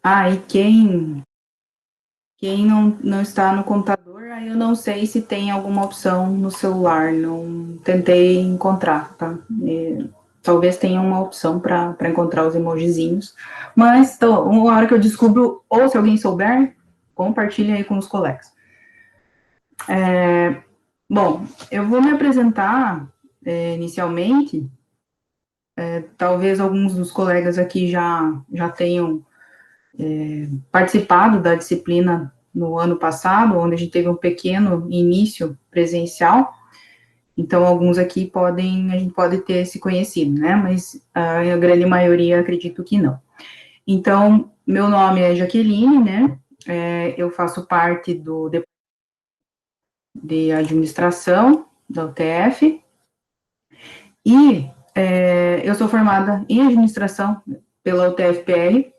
E quem não está no computador, aí eu não sei se tem alguma opção no celular, não tentei encontrar, tá? Talvez tenha uma opção para encontrar os emojizinhos, mas então, uma hora que eu descubro, ou se alguém souber, compartilhe aí com os colegas. Bom, eu vou me apresentar inicialmente, talvez alguns dos colegas aqui já tenham participado da disciplina no ano passado, onde a gente teve um pequeno início presencial, então alguns aqui a gente pode ter se conhecido, né, mas a grande maioria acredito que não. Então, meu nome é Jaqueline, né, eu faço parte do departamento de administração da UTF, e eu sou formada em administração pela UTF-PR,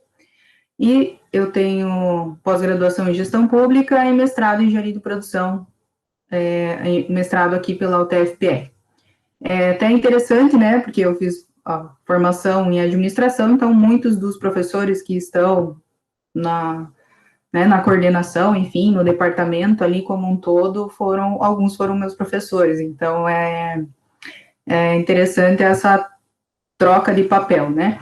e eu tenho pós-graduação em gestão pública e mestrado em engenharia de produção, mestrado aqui pela UTF-PR. É até interessante, né, porque eu fiz a formação em administração, então muitos dos professores que estão na coordenação, enfim, no departamento ali como um todo, alguns foram meus professores, então é interessante essa troca de papel, né?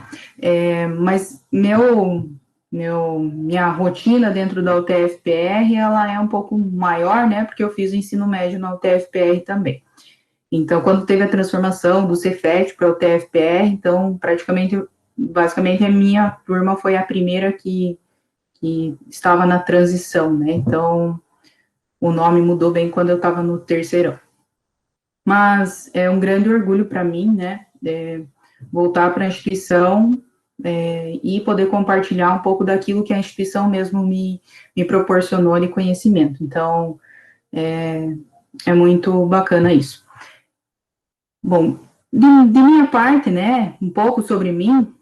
Mas minha rotina dentro da UTF-PR, ela é um pouco maior, né? Porque eu fiz o ensino médio na UTF-PR também. Então, quando teve a transformação do Cefet para o UTF-PR, então, basicamente, a minha turma foi a primeira que estava na transição, né? Então, o nome mudou bem quando eu estava no terceirão. Mas é um grande orgulho para mim, né? Voltar para a instituição e poder compartilhar um pouco daquilo que a instituição mesmo me proporcionou de conhecimento. Então, é muito bacana isso. Bom, de minha parte, né, um pouco sobre mim,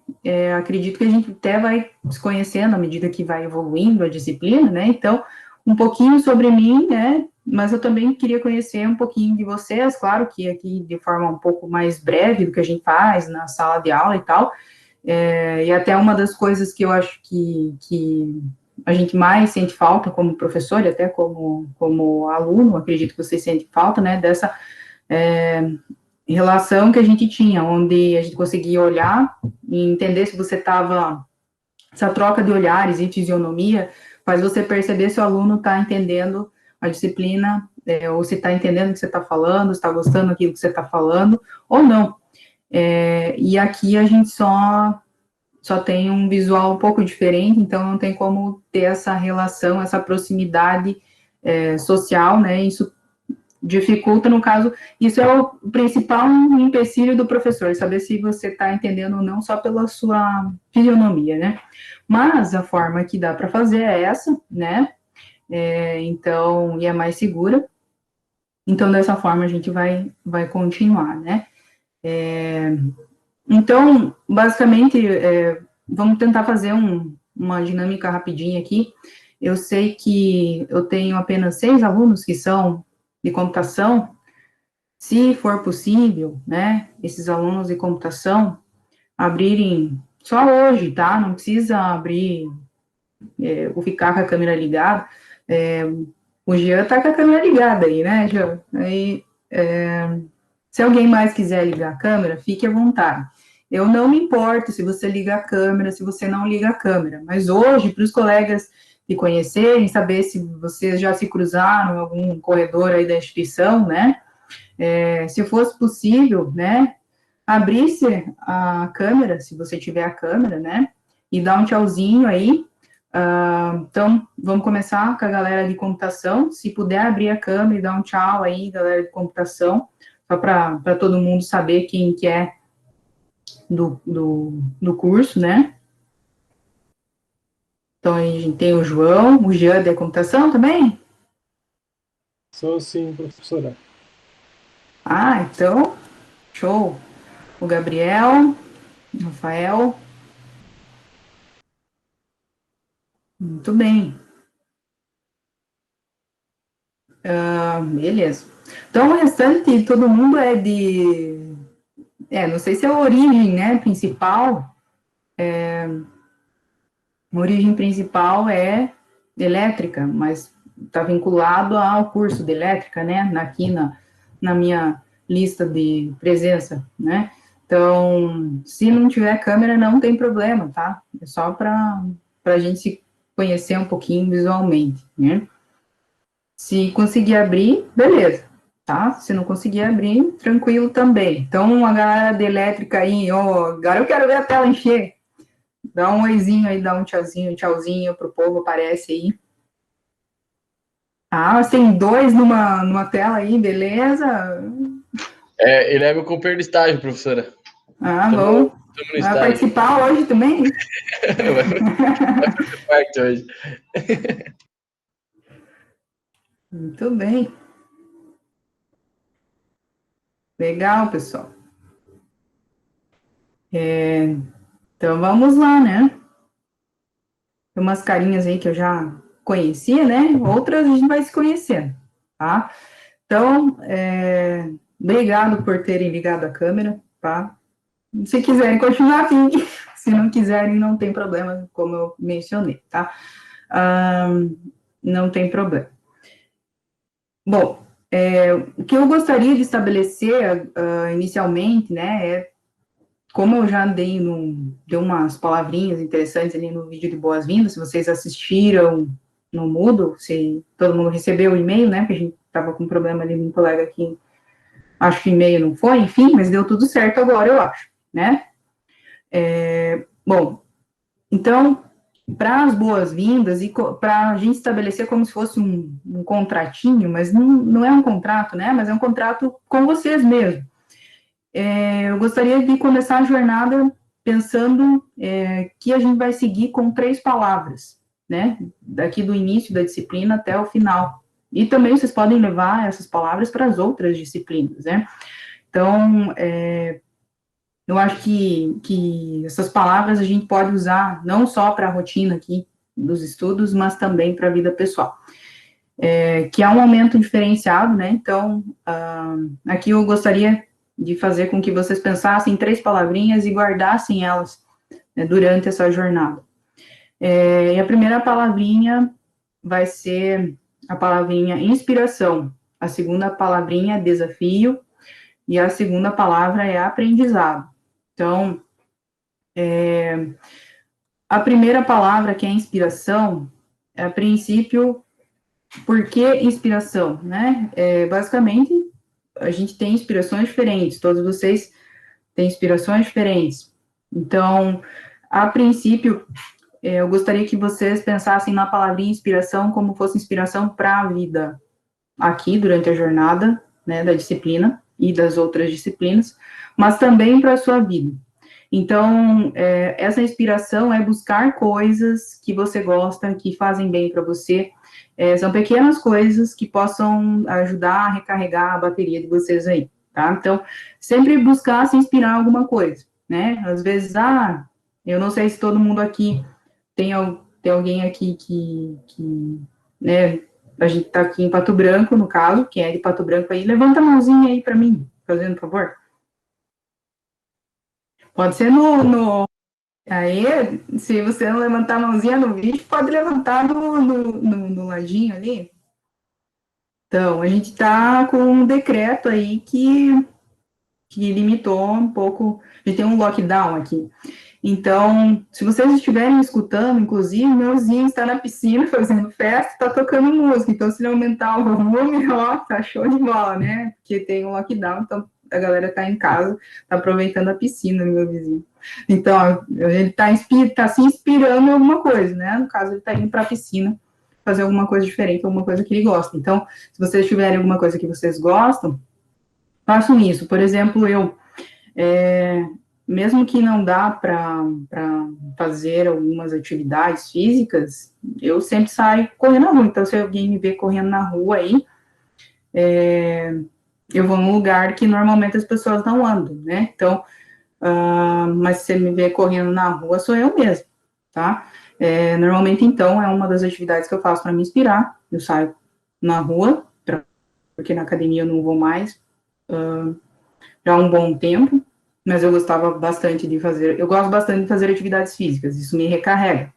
acredito que a gente até vai se conhecendo à medida que vai evoluindo a disciplina, né, então, um pouquinho sobre mim, né, mas eu também queria conhecer um pouquinho de vocês, claro que aqui de forma um pouco mais breve do que a gente faz na sala de aula e tal, e até uma das coisas que eu acho que a gente mais sente falta como professor e até como aluno, acredito que vocês sentem falta, né, dessa relação que a gente tinha, onde a gente conseguia olhar e entender se você estava, essa troca de olhares e fisionomia faz você perceber se o aluno está entendendo a disciplina, ou se está entendendo o que você está falando, se está gostando daquilo que você está falando, ou não. E aqui a gente só tem um visual um pouco diferente, então não tem como ter essa relação, essa proximidade social, né? Isso dificulta, no caso, isso é o principal empecilho do professor, saber se você está entendendo ou não só pela sua fisionomia, né? Mas a forma que dá para fazer é essa, né? Então, e é mais segura. Então, dessa forma, a gente vai continuar, né? Então, basicamente, vamos tentar fazer uma dinâmica rapidinha aqui. Eu sei que eu tenho apenas 6 alunos que são de computação. Se for possível, né, esses alunos de computação abrirem só hoje, tá? Não precisa abrir ou ficar com a câmera ligada. O Jean tá com a câmera ligada aí, né, Jean? Aí, se alguém mais quiser ligar a câmera, fique à vontade. Eu não me importo se você liga a câmera, se você não liga a câmera, mas hoje, para os colegas te conhecerem, saber se vocês já se cruzaram em algum corredor aí da instituição, né? Se fosse possível, né, abrisse a câmera, se você tiver a câmera, né, e dar um tchauzinho aí. Então, vamos começar com a galera de computação. Se puder abrir a câmera e dar um tchau aí, galera de computação, só para todo mundo saber quem que é do curso, né. Então, a gente tem o João, o Jean de computação também? Sou sim, professora. Então, show. O Gabriel, o Rafael, muito bem. Beleza. Então, o restante, todo mundo é de. Não sei se é a origem, né, principal, A origem principal é elétrica, mas está vinculado ao curso de elétrica, né? Aqui na minha lista de presença, né? Então, se não tiver câmera, não tem problema, tá? É só para a gente se conhecer um pouquinho visualmente, né? Se conseguir abrir, beleza, tá? Se não conseguir abrir, tranquilo também. Então, a galera de elétrica aí, ó, agora eu quero ver a tela encher. Dá um oizinho aí, dá um tchauzinho pro povo, aparece aí. Ah, tem dois numa tela aí, beleza? Ele é meu companheiro de estágio, professora. Ah, bom. Estamos no Vai estágio. participar hoje também? Vai fazer parte hoje. Muito bem. Legal, pessoal. Então, vamos lá, né? Tem umas carinhas aí que eu já conhecia, né? Outras a gente vai se conhecendo, tá? Então, obrigado por terem ligado a câmera, tá? Se quiserem continuar, fiquem. Se não quiserem, não tem problema, como eu mencionei, tá? Não tem problema. Bom, o que eu gostaria de estabelecer inicialmente, né, como eu já dei umas palavrinhas interessantes ali no vídeo de boas-vindas, se vocês assistiram no Moodle, se todo mundo recebeu o e-mail, né, porque a gente estava com um problema ali, um colega aqui, acho que o e-mail não foi, enfim, mas deu tudo certo agora, eu acho, né? Bom, então, para as boas-vindas e para a gente estabelecer como se fosse um contratinho, mas não é um contrato, né, mas é um contrato com vocês mesmo. Eu gostaria de começar a jornada pensando que a gente vai seguir com 3 palavras, né? Daqui do início da disciplina até o final. E também vocês podem levar essas palavras para as outras disciplinas, né? Então, eu acho que essas palavras a gente pode usar não só para a rotina aqui dos estudos, mas também para a vida pessoal. Que é um momento diferenciado, né? Então, aqui eu gostaria de fazer com que vocês pensassem em 3 palavrinhas e guardassem elas, né, durante essa jornada. E a primeira palavrinha vai ser a palavrinha inspiração, a segunda palavrinha é desafio, e a segunda palavra é aprendizado. Então, a primeira palavra, que é inspiração, a princípio, por que inspiração, né? Basicamente, a gente tem inspirações diferentes, todos vocês têm inspirações diferentes. Então, a princípio, eu gostaria que vocês pensassem na palavrinha inspiração como fosse inspiração para a vida, aqui durante a jornada, né, da disciplina e das outras disciplinas, mas também para a sua vida. Então, essa inspiração é buscar coisas que você gosta, que fazem bem para você. São pequenas coisas que possam ajudar a recarregar a bateria de vocês aí, tá? Então, sempre buscar se inspirar em alguma coisa, né? Às vezes, eu não sei se todo mundo aqui tem alguém aqui que né, a gente está aqui em Pato Branco, no caso, quem é de Pato Branco aí, levanta a mãozinha aí para mim, fazendo favor. Pode ser aí, se você não levantar a mãozinha no vídeo, pode levantar no ladinho ali. Então, a gente está com um decreto aí que limitou um pouco, a gente tem um lockdown aqui. Então, se vocês estiverem escutando, inclusive, meu vizinho está na piscina fazendo festa, está tocando música. Então, se ele aumentar o volume, ó, tá show de bola, né? Porque tem um lockdown, então a galera está em casa, está aproveitando a piscina, meu vizinho. Então, ó, ele está se inspirando em alguma coisa, né? No caso, ele está indo para a piscina fazer alguma coisa diferente, alguma coisa que ele gosta. Então, se vocês tiverem alguma coisa que vocês gostam, façam isso. Por exemplo, mesmo que não dá para fazer algumas atividades físicas, eu sempre saio correndo na rua. Então, se alguém me vê correndo na rua aí, eu vou num lugar que normalmente as pessoas não andam, né? Então, mas se você me vê correndo na rua, sou eu mesmo, tá? Normalmente, então, é uma das atividades que eu faço para me inspirar. Eu saio na rua, porque na academia eu não vou mais, já há um bom tempo, mas eu gostava bastante de fazer, eu gosto bastante de fazer atividades físicas, isso me recarrega.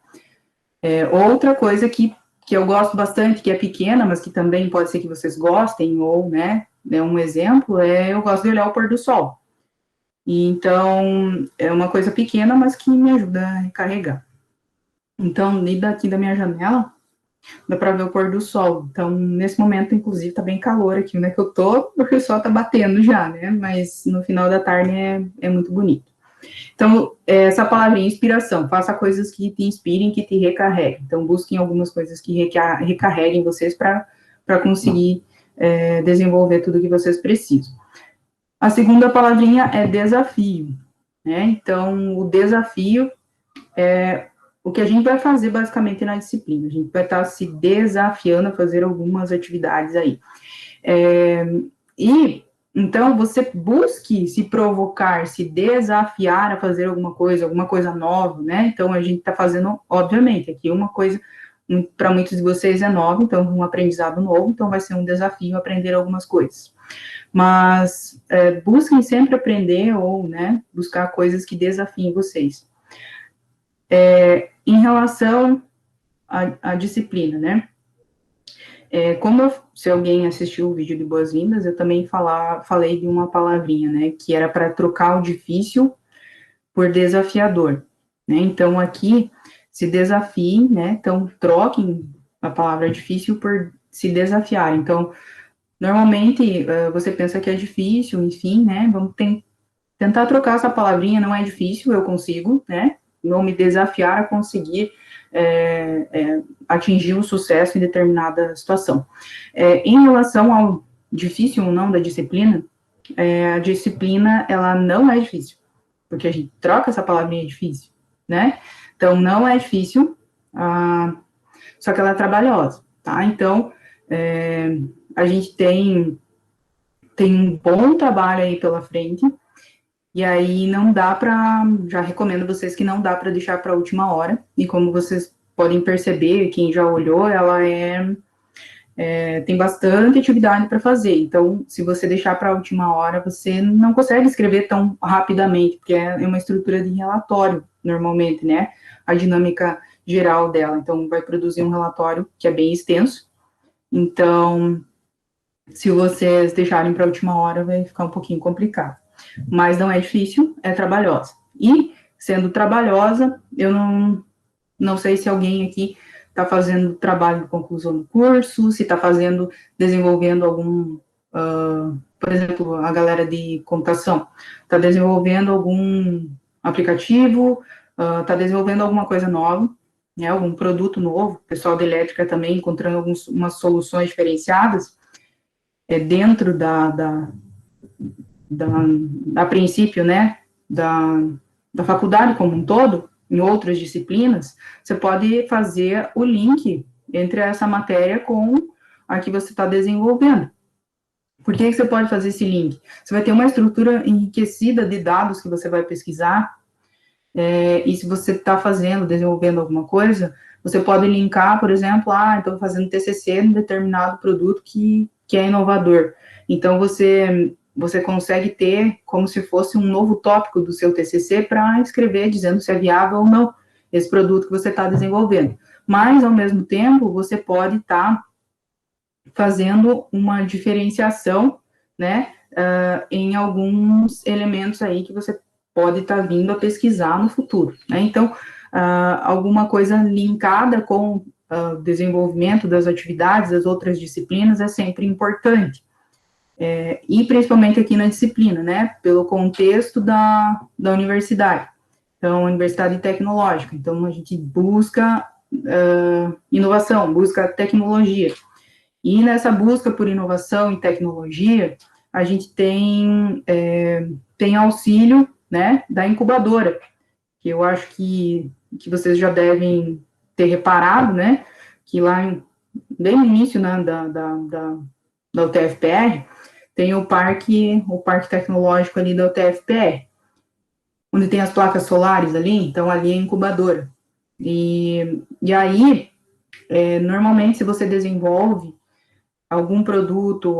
Outra coisa que eu gosto bastante, que é pequena, mas que também pode ser que vocês gostem, ou, né, um exemplo, eu gosto de olhar o pôr do sol. E, então, é uma coisa pequena, mas que me ajuda a recarregar. Então, ali daqui da minha janela, dá para ver o pôr do sol. Então, nesse momento, inclusive, tá bem calor aqui onde é que eu tô, porque o sol tá batendo já, né, mas no final da tarde é muito bonito. Então, essa palavrinha, inspiração, faça coisas que te inspirem, que te recarreguem. Então, busquem algumas coisas que recarreguem vocês para conseguir desenvolver tudo que vocês precisam. A segunda palavrinha é desafio, né? Então, o desafio é o que a gente vai fazer basicamente na disciplina. A gente vai estar se desafiando a fazer algumas atividades aí. Então, você busque se provocar, se desafiar a fazer alguma coisa nova, né? Então, a gente está fazendo, obviamente, aqui uma coisa, para muitos de vocês é nova, então, um aprendizado novo, então vai ser um desafio aprender algumas coisas. Mas, busquem sempre aprender ou, né, buscar coisas que desafiem vocês. Em relação à disciplina, né? Se alguém assistiu o vídeo de boas-vindas, eu também falei de uma palavrinha, né, que era para trocar o difícil por desafiador, né, então aqui, se desafiem, né, então troquem a palavra difícil por se desafiar, então, normalmente, você pensa que é difícil, enfim, né, vamos tentar trocar essa palavrinha, não é difícil, eu consigo, né, não me desafiar a conseguir atingir um sucesso em determinada situação. Em relação ao difícil ou não da disciplina, a disciplina, ela não é difícil, porque a gente troca essa palavrinha difícil, né? Então, não é difícil, só que ela é trabalhosa, tá? Então, a gente tem um bom trabalho aí pela frente, e aí não dá para, já recomendo vocês que não dá para deixar para a última hora, e como vocês podem perceber, quem já olhou, ela tem bastante atividade para fazer, então se você deixar para a última hora, você não consegue escrever tão rapidamente, porque é uma estrutura de relatório, normalmente, né, a dinâmica geral dela, então vai produzir um relatório que é bem extenso, então se vocês deixarem para a última hora, vai ficar um pouquinho complicado. Mas não é difícil, é trabalhosa. E, sendo trabalhosa, eu não sei se alguém aqui está fazendo trabalho de conclusão do curso, se está desenvolvendo algum, por exemplo, a galera de computação, está desenvolvendo algum aplicativo, está desenvolvendo alguma coisa nova, né, algum produto novo, o pessoal da elétrica também encontrando algumas soluções diferenciadas, dentro a princípio, né, da faculdade como um todo, em outras disciplinas, você pode fazer o link entre essa matéria com a que você está desenvolvendo. Por que você pode fazer esse link? Você vai ter uma estrutura enriquecida de dados que você vai pesquisar, e se você está desenvolvendo alguma coisa, você pode linkar, por exemplo, estou fazendo TCC em determinado produto que é inovador. Então, você consegue ter como se fosse um novo tópico do seu TCC para escrever, dizendo se é viável ou não esse produto que você está desenvolvendo. Mas, ao mesmo tempo, você pode estar fazendo uma diferenciação, né, em alguns elementos aí que você pode estar vindo a pesquisar no futuro, né? Então, alguma coisa linkada com o desenvolvimento das atividades, das outras disciplinas, é sempre importante. E principalmente aqui na disciplina, né, pelo contexto da universidade. Então, universidade tecnológica, então a gente busca inovação, busca tecnologia. E nessa busca por inovação e tecnologia, a gente tem auxílio, né, da incubadora, que eu acho que vocês já devem ter reparado, né, que lá, bem no início, né, da UTFPR, tem o parque tecnológico ali da UTFPR, onde tem as placas solares ali, então ali é a incubadora. E aí, normalmente, se você desenvolve algum produto,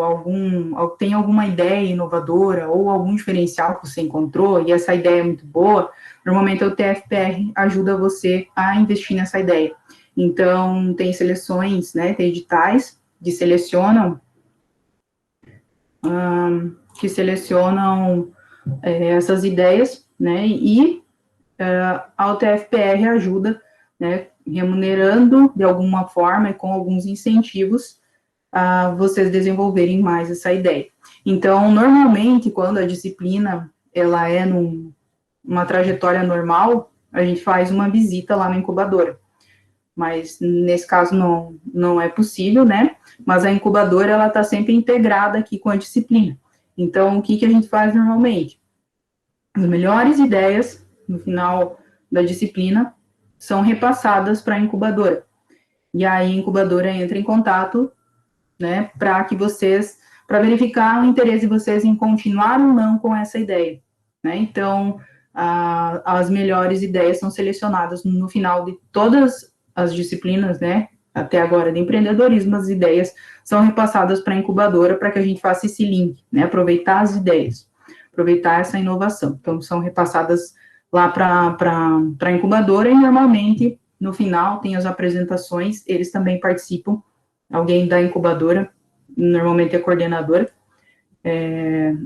tem alguma ideia inovadora ou algum diferencial que você encontrou e essa ideia é muito boa, normalmente o TFPR ajuda você a investir nessa ideia. Então, tem seleções, né, tem editais que selecionam essas ideias, né, e a UTFPR ajuda, né, remunerando de alguma forma e com alguns incentivos a vocês desenvolverem mais essa ideia. Então, normalmente, quando a disciplina ela é numa trajetória normal, a gente faz uma visita lá na incubadora. Mas, nesse caso, não é possível, né? Mas a incubadora, ela está sempre integrada aqui com a disciplina. Então, o que a gente faz normalmente? As melhores ideias, no final da disciplina, são repassadas para a incubadora. E aí, a incubadora entra em contato, né, para verificar o interesse de vocês em continuar ou não com essa ideia, né? Então, as melhores ideias são selecionadas no final de todas as disciplinas, né, até agora de empreendedorismo, as ideias são repassadas para a incubadora para que a gente faça esse link, né, aproveitar as ideias, aproveitar essa inovação. Então, são repassadas lá para a incubadora e, normalmente, no final, tem as apresentações, eles também participam, alguém da incubadora, normalmente a coordenadora,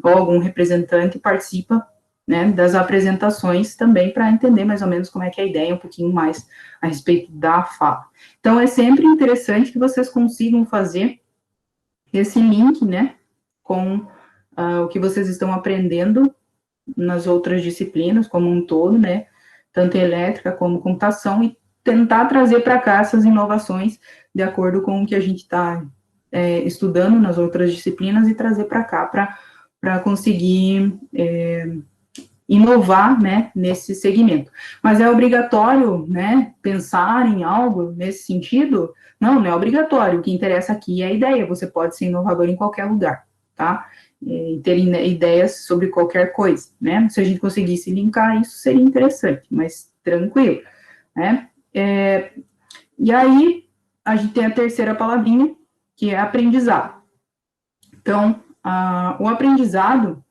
ou algum representante participa, né, das apresentações também para entender mais ou menos como é que é a ideia, um pouquinho mais a respeito da fala. Então, é sempre interessante que vocês consigam fazer esse link, né, com o que vocês estão aprendendo nas outras disciplinas como um todo, né, tanto elétrica como computação, e tentar trazer para cá essas inovações de acordo com o que a gente está estudando nas outras disciplinas e trazer para cá para conseguir inovar, né, nesse segmento. Mas é obrigatório, né, pensar em algo nesse sentido? Não é obrigatório. O que interessa aqui é a ideia. Você pode ser inovador em qualquer lugar, tá? E ter ideias sobre qualquer coisa, né? Se a gente conseguisse linkar isso, seria interessante, mas tranquilo, né? E aí, a gente tem a terceira palavrinha, que é aprendizado. Então, o aprendizado,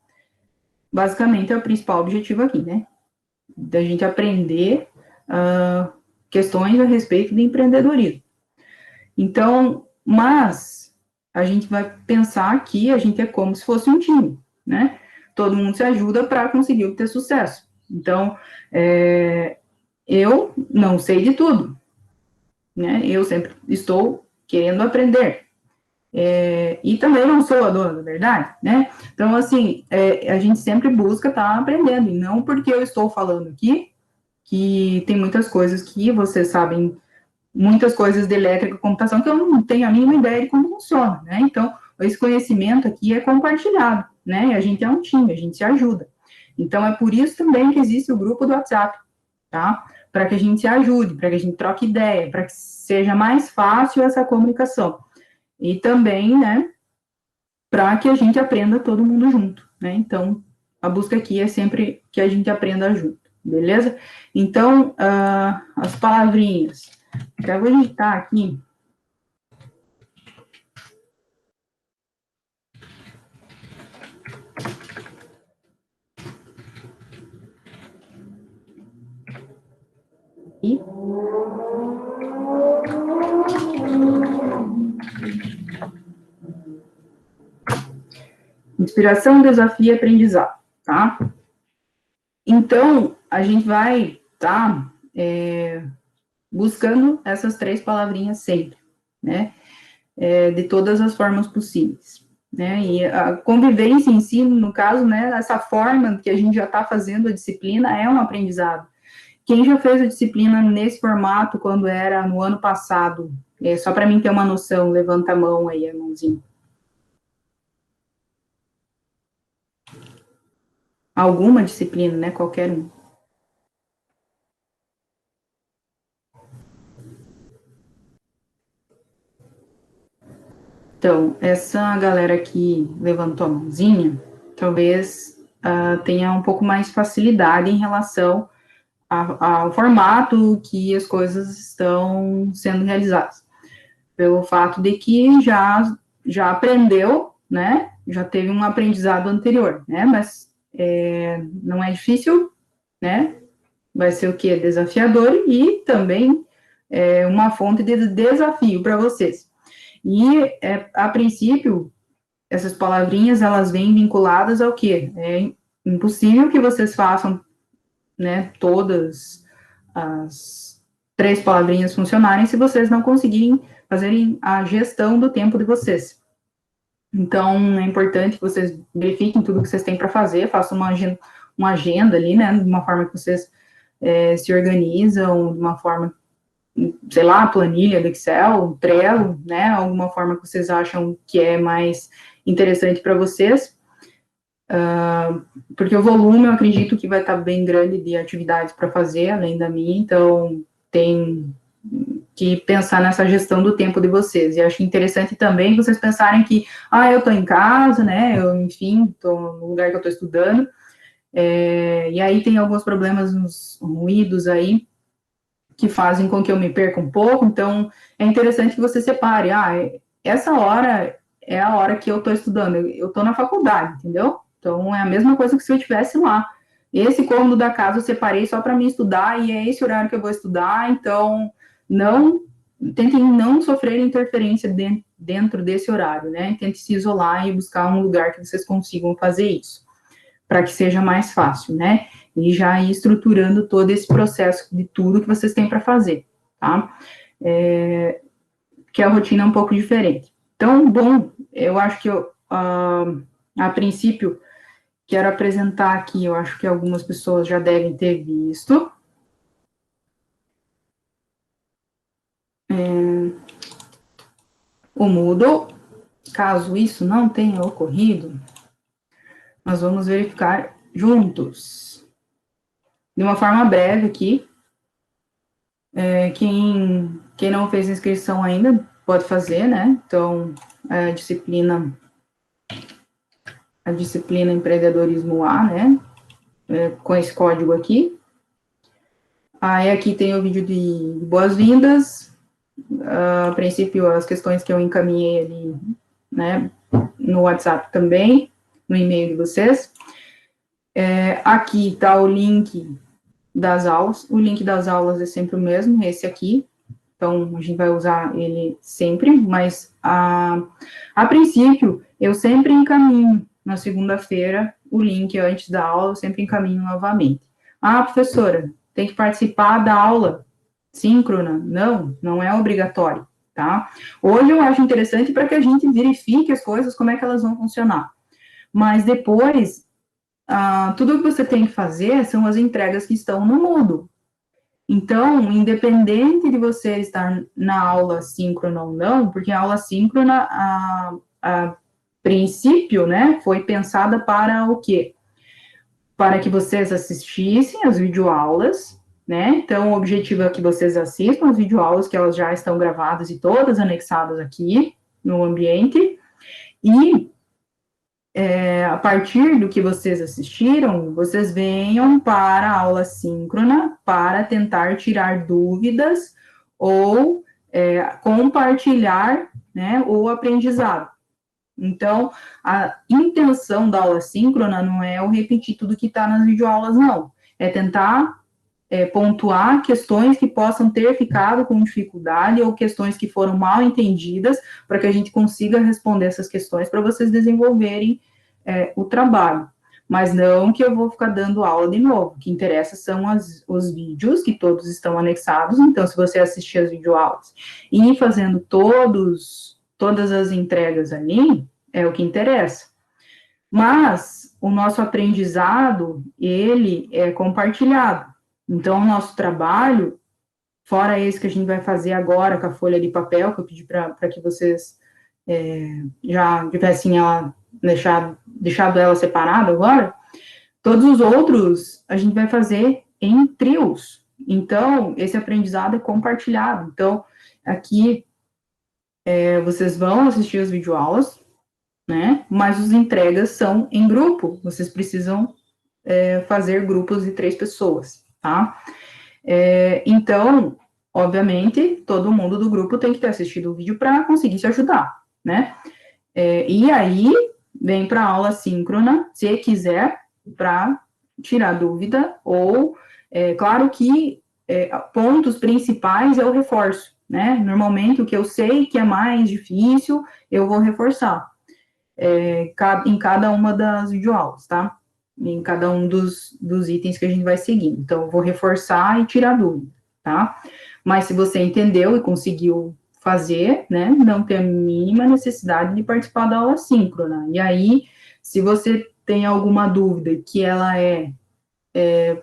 basicamente, é o principal objetivo aqui, né? Da gente aprender questões a respeito de empreendedorismo. Então, mas a gente vai pensar que a gente é como se fosse um time, né? Todo mundo se ajuda para conseguir obter sucesso. Então, eu não sei de tudo, né? Eu sempre estou querendo aprender. E também não sou a dona da verdade, né? Então, assim, a gente sempre busca estar aprendendo, e não porque eu estou falando aqui, que tem muitas coisas que vocês sabem, muitas coisas de elétrica e computação que eu não tenho a mínima ideia de como funciona, né? Então, esse conhecimento aqui é compartilhado, né? E a gente é um time, a gente se ajuda. Então, é por isso também que existe o grupo do WhatsApp, tá? Para que a gente se ajude, para que a gente troque ideia, para que seja mais fácil essa comunicação. E também, né, para que a gente aprenda todo mundo junto, né? Então, a busca aqui é sempre que a gente aprenda junto, beleza? Então, as palavrinhas. Eu vou digitar aqui. E inspiração, desafio e aprendizado, tá? Então, a gente vai estar buscando essas três palavrinhas sempre, né? De todas as formas possíveis, né? E a convivência em si, no caso, né? Essa forma que a gente já está fazendo a disciplina é um aprendizado. Quem já fez a disciplina nesse formato, quando era no ano passado, só para mim ter uma noção, levanta a mão aí, a mãozinha. Alguma disciplina, né? Qualquer um. Então, essa galera que levantou a mãozinha, talvez tenha um pouco mais facilidade em relação ao formato que as coisas estão sendo realizadas. Pelo fato de que já aprendeu, né? Já teve um aprendizado anterior, né? Mas não é difícil, né? Vai ser o quê? Desafiador e também uma fonte de desafio para vocês. E, a princípio, essas palavrinhas, elas vêm vinculadas ao quê? É impossível que vocês façam, né, todas as 3 palavrinhas funcionarem se vocês não conseguirem fazerem a gestão do tempo de vocês. Então, é importante que vocês verifiquem tudo que vocês têm para fazer, façam uma agenda ali, né, de uma forma que vocês se organizam, de uma forma, sei lá, planilha do Excel, Trello, né, alguma forma que vocês acham que é mais interessante para vocês, porque o volume, eu acredito que vai estar bem grande de atividades para fazer, além da minha, então tem que pensar nessa gestão do tempo de vocês, e acho interessante também vocês pensarem que, eu estou em casa, né, eu, enfim, estou no lugar que eu estou estudando, e aí tem alguns problemas nos ruídos aí, que fazem com que eu me perca um pouco, então é interessante que você separe, essa hora é a hora que eu estou estudando, eu estou na faculdade, entendeu? Então é a mesma coisa que se eu estivesse lá. Esse cômodo da casa eu separei só para mim estudar, e é esse horário que eu vou estudar, então tentem não sofrer interferência dentro desse horário, né? Tentem se isolar e buscar um lugar que vocês consigam fazer isso, para que seja mais fácil, né? E já ir estruturando todo esse processo de tudo que vocês têm para fazer, tá? Que a rotina é um pouco diferente. Então, bom, eu acho que a princípio, quero apresentar aqui, eu acho que algumas pessoas já devem ter visto. O Moodle, caso isso não tenha ocorrido, nós vamos verificar juntos. De uma forma breve aqui, quem não fez inscrição ainda pode fazer, né? Então, a disciplina Empreendedorismo A, né? Com esse código aqui. Aí aqui tem o vídeo de boas-vindas. A princípio, as questões que eu encaminhei ali, né? No WhatsApp também, no e-mail de vocês. Aqui está o link das aulas. O link das aulas é sempre o mesmo, esse aqui. Então, a gente vai usar ele sempre, mas a princípio, eu sempre encaminho na segunda-feira o link antes da aula, eu sempre encaminho novamente. Professora, tem que participar da aula síncrona? Não é obrigatório, tá? Hoje eu acho interessante para que a gente verifique as coisas, como é que elas vão funcionar. Mas depois, tudo que você tem que fazer são as entregas que estão no Moodle. Então, independente de você estar na aula síncrona ou não, porque a aula síncrona, a princípio, né, foi pensada para o quê? Para que vocês assistissem as videoaulas, né? Então, o objetivo é que vocês assistam as videoaulas, que elas já estão gravadas e todas anexadas aqui no ambiente, e a partir do que vocês assistiram, vocês venham para a aula síncrona para tentar tirar dúvidas ou compartilhar, né, o aprendizado. Então, a intenção da aula síncrona não é eu repetir tudo que está nas videoaulas, não. É tentar pontuar questões que possam ter ficado com dificuldade ou questões que foram mal entendidas, para que a gente consiga responder essas questões para vocês desenvolverem o trabalho. Mas não que eu vou ficar dando aula de novo. O que interessa são os vídeos, que todos estão anexados. Então, se você assistir as videoaulas e ir fazendo todas as entregas ali, é o que interessa. Mas o nosso aprendizado, ele é compartilhado. Então, o nosso trabalho, fora esse que a gente vai fazer agora com a folha de papel, que eu pedi para que vocês já tivessem ela deixado ela separada agora, todos os outros a gente vai fazer em trios. Então, esse aprendizado é compartilhado. Então, aqui vocês vão assistir as videoaulas, né? Mas as entregas são em grupo. Vocês precisam fazer grupos de 3 pessoas, tá? Então, obviamente, todo mundo do grupo tem que ter assistido o vídeo para conseguir se ajudar, né? E aí, vem para a aula síncrona, se quiser, para tirar dúvida, ou, claro que pontos principais eu reforço, né? Normalmente, o que eu sei que é mais difícil, eu vou reforçar em cada uma das videoaulas, tá? Em cada um dos itens que a gente vai seguir. Então, eu vou reforçar e tirar dúvida, tá? Mas se você entendeu e conseguiu fazer, né, não tem a mínima necessidade de participar da aula síncrona. E aí, se você tem alguma dúvida que ela é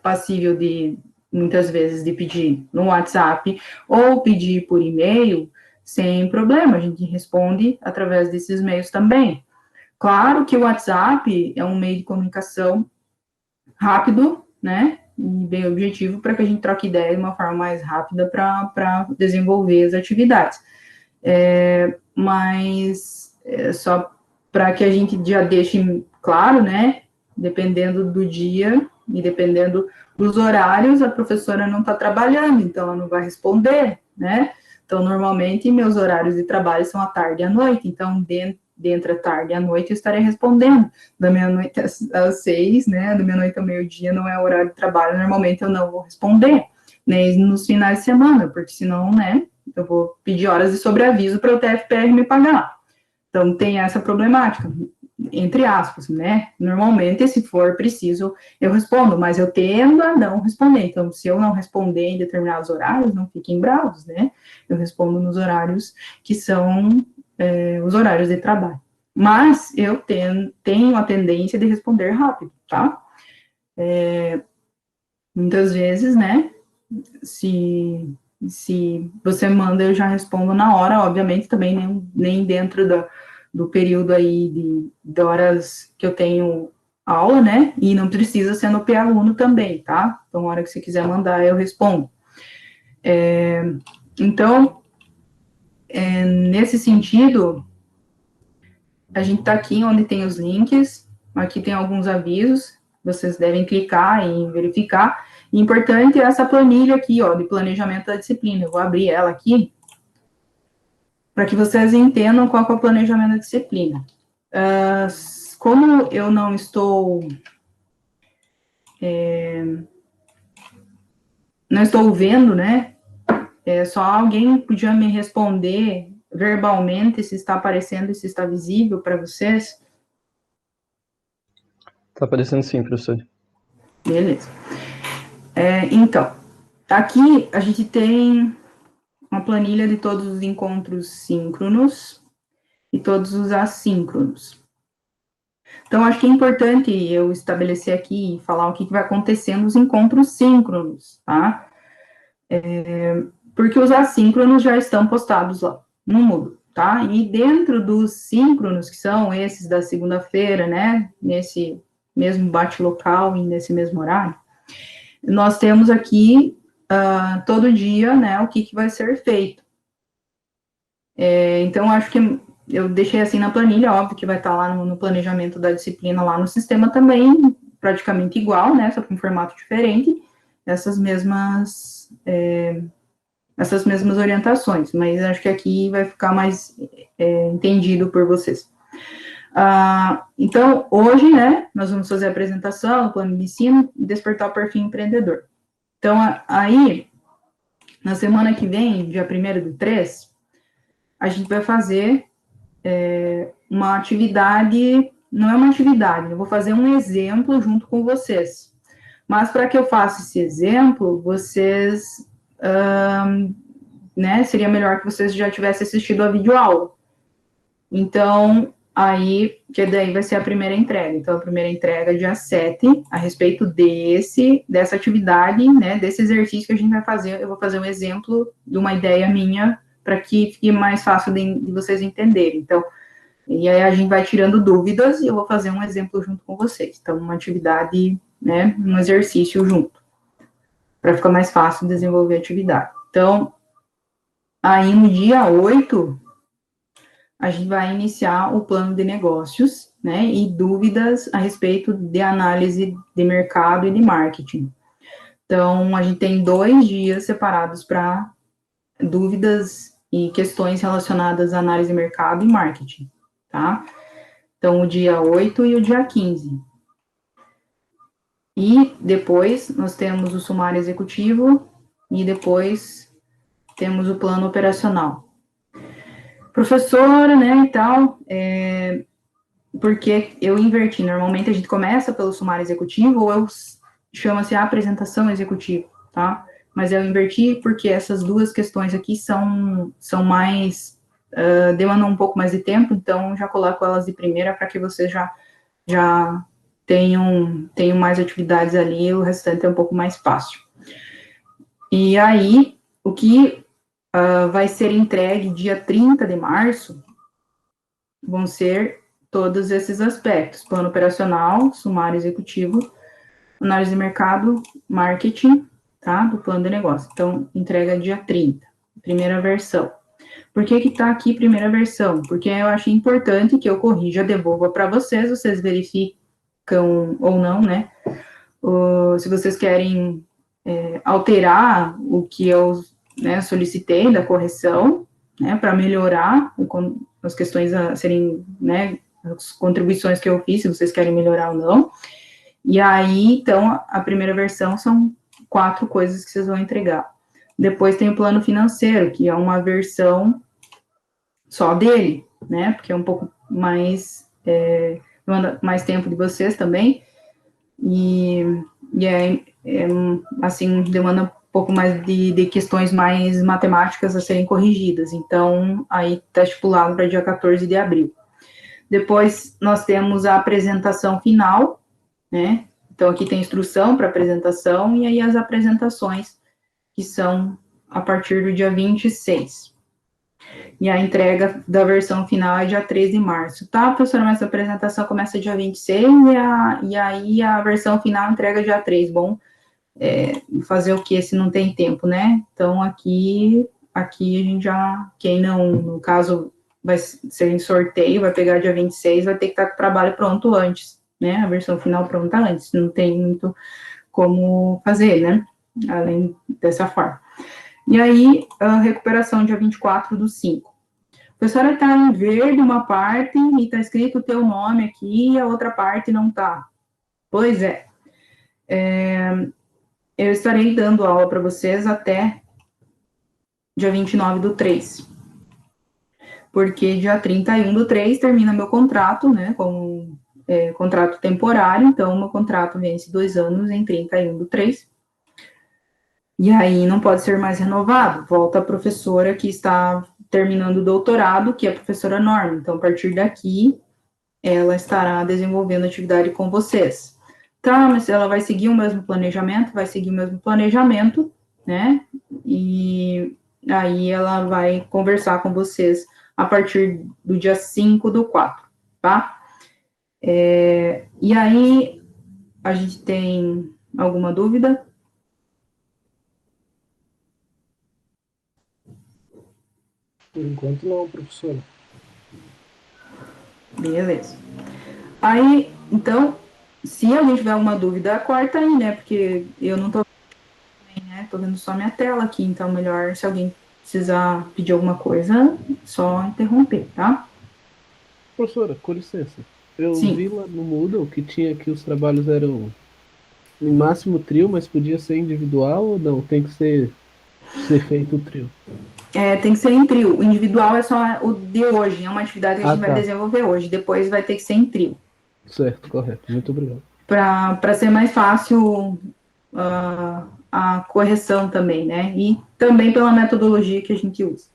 passível de, muitas vezes, de pedir no WhatsApp ou pedir por e-mail, sem problema, a gente responde através desses meios também. Claro que o WhatsApp é um meio de comunicação rápido, né, e bem objetivo para que a gente troque ideia de uma forma mais rápida para desenvolver as atividades. Mas só para que a gente já deixe claro, né, dependendo do dia e dependendo dos horários, a professora não está trabalhando, então ela não vai responder, né? Então, normalmente, meus horários de trabalho são à tarde e à noite, então, dentro da tarde e à noite, eu estarei respondendo. Da meia-noite às 6, né, da meia-noite ao meio-dia não é horário de trabalho, normalmente eu não vou responder, nem nos finais de semana, porque senão, né, eu vou pedir horas de sobreaviso para o TFPR me pagar. Então, tem essa problemática, entre aspas, né? Normalmente, se for preciso, eu respondo, mas eu tendo a não responder. Então, se eu não responder em determinados horários, não fiquem bravos, né? Eu respondo nos horários que são os horários de trabalho. Mas eu tenho a tendência de responder rápido, tá? Muitas vezes, né? Se você manda, eu já respondo na hora, obviamente, também nem dentro do período aí de horas que eu tenho aula, né? E não precisa ser no P-aluno também, tá? Então, a hora que você quiser mandar, eu respondo. Então, nesse sentido, a gente tá aqui onde tem os links, aqui tem alguns avisos, vocês devem clicar e verificar. E importante é essa planilha aqui, ó, de planejamento da disciplina. Eu vou abrir ela aqui, para que vocês entendam qual é o planejamento da disciplina. Como eu não estou vendo, né, só alguém podia me responder verbalmente se está aparecendo e se está visível para vocês? Tá aparecendo sim, professor. Beleza. Então, aqui a gente tem uma planilha de todos os encontros síncronos e todos os assíncronos. Então, acho que é importante eu estabelecer aqui e falar o que vai acontecer nos encontros síncronos, tá? Porque os assíncronos já estão postados lá no Moodle, tá? E dentro dos síncronos, que são esses da segunda-feira, né? Nesse mesmo bate-local e nesse mesmo horário, nós temos aqui todo dia, né? O que vai ser feito. Então, acho que eu deixei assim na planilha, óbvio que vai estar lá no planejamento da disciplina, lá no sistema também, praticamente igual, né, só com um formato diferente, essas mesmas orientações, mas acho que aqui vai ficar mais entendido por vocês. Então, hoje, né, nós vamos fazer a apresentação, o plano de ensino e despertar o perfil empreendedor. Então, aí, na semana que vem, dia 1º do 3, a gente vai fazer uma atividade, não é uma atividade, eu vou fazer um exemplo junto com vocês. Mas para que eu faça esse exemplo, vocês, né, seria melhor que vocês já tivessem assistido a videoaula. Então, aí, que daí vai ser a primeira entrega. Então, a primeira entrega é dia 7, a respeito dessa atividade, né, desse exercício que a gente vai fazer. Eu vou fazer um exemplo de uma ideia minha, para que fique mais fácil de vocês entenderem. Então, e aí a gente vai tirando dúvidas e eu vou fazer um exemplo junto com vocês. Então, uma atividade, né, um exercício junto, para ficar mais fácil desenvolver a atividade. Então, aí no dia 8, a gente vai iniciar o plano de negócios, né, e dúvidas a respeito de análise de mercado e de marketing. Então, a gente tem 2 dias separados para dúvidas e questões relacionadas à análise de mercado e marketing, tá? Então, o dia 8 e o dia 15. E depois, nós temos o sumário executivo e depois temos o plano operacional. Professora, né, e tal, porque eu inverti. Normalmente a gente começa pelo sumário executivo, ou eu chamo-se a apresentação executiva, tá? Mas eu inverti porque essas duas questões aqui são mais, demandam um pouco mais de tempo, então já coloco elas de primeira para que vocês já tenham mais atividades ali, o restante é um pouco mais fácil. E aí, o que vai ser entregue dia 30 de março vão ser todos esses aspectos: plano operacional, sumário executivo, análise de mercado, marketing, tá? Do plano de negócio. Então, entrega dia 30, primeira versão. Por que que tá aqui primeira versão? Porque eu achei importante que eu corrija, devolva para vocês verificam ou não, né? Se vocês querem alterar o que eu, né, solicitei da correção, né, para melhorar as questões a serem, né, as contribuições que eu fiz, se vocês querem melhorar ou não. E aí, então, a primeira versão são 4 coisas que vocês vão entregar. Depois tem o plano financeiro, que é uma versão só dele, né, porque é um pouco mais, demanda mais tempo de vocês também, e assim, demanda um pouco mais de questões mais matemáticas a serem corrigidas. Então, aí está estipulado para dia 14 de abril. Depois, nós temos a apresentação final, né? Então, aqui tem instrução para apresentação, e aí as apresentações, que são a partir do dia 26. E a entrega da versão final é dia 13 de março, tá, professora? Mas a apresentação começa dia 26, e aí a versão final entrega dia 3. Bom, fazer o que se não tem tempo, né? Então, aqui a gente já, quem não, no caso, vai ser em sorteio, vai pegar dia 26, vai ter que estar com o trabalho pronto antes, né? A versão final pronta antes, não tem muito como fazer, né? Além dessa forma. E aí, a recuperação dia 24/5. Professora, está em verde uma parte e está escrito o teu nome aqui e a outra parte não está. Pois é. Eu estarei dando aula para vocês até dia 29/3. Porque dia 31/3 termina meu contrato, né, como contrato temporário, então meu contrato vence 2 anos em 31/3. E aí não pode ser mais renovado. Volta a professora que está terminando o doutorado, que é a professora Norma. Então, a partir daqui, ela estará desenvolvendo atividade com vocês. Tá, mas ela vai seguir o mesmo planejamento? Vai seguir o mesmo planejamento, né? E aí ela vai conversar com vocês a partir do dia 5/4, tá? E aí, a gente tem alguma dúvida? Por enquanto não, professora. Beleza. Aí, então, se alguém tiver alguma dúvida, corta aí, né? Porque eu não tô vendo, né? Tô vendo só minha tela aqui, então melhor se alguém precisar pedir alguma coisa, só interromper, tá? Professora, com licença. Eu Sim. vi lá no Moodle que tinha que os trabalhos eram no máximo trio, mas podia ser individual ou não? Tem que ser feito o trio. Tem que ser em trio. O individual é só o de hoje, é uma atividade que a gente vai tá. desenvolver hoje. Depois vai ter que ser em trio. Certo, correto. Muito obrigado. Para ser mais fácil a correção também, né? E também pela metodologia que a gente usa.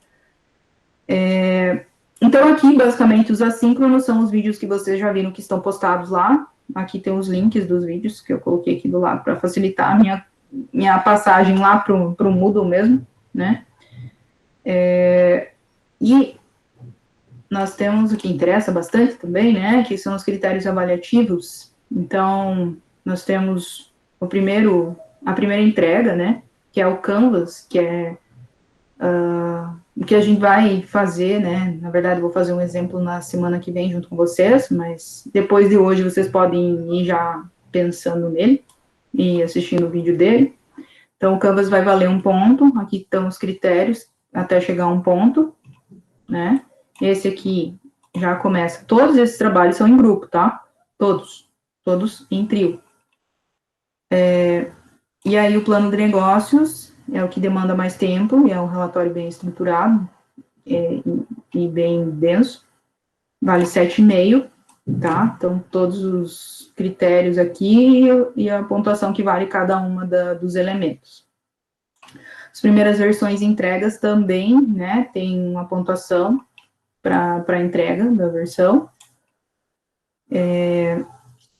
Então, aqui, basicamente, os assíncronos são os vídeos que vocês já viram que estão postados lá. Aqui tem os links dos vídeos que eu coloquei aqui do lado para facilitar a minha passagem lá para o Moodle mesmo, né? E nós temos o que interessa bastante também, né? Que são os critérios avaliativos. Então, nós temos a primeira entrega, né? Que é o Canvas, que é o que a gente vai fazer, né? Na verdade, eu vou fazer um exemplo na semana que vem junto com vocês, mas depois de hoje vocês podem ir já pensando nele e assistindo o vídeo dele. Então, o Canvas vai valer 1 ponto. Aqui estão os critérios até chegar a 1 ponto, né? Esse aqui já começa. Todos esses trabalhos são em grupo, tá? Todos em trio. E aí, o plano de negócios é o que demanda mais tempo, e é um relatório bem estruturado e bem denso, vale 7,5, tá? Então, todos os critérios aqui e a pontuação que vale cada uma dos elementos. As primeiras versões entregas também, né, tem uma pontuação para a entrega da versão.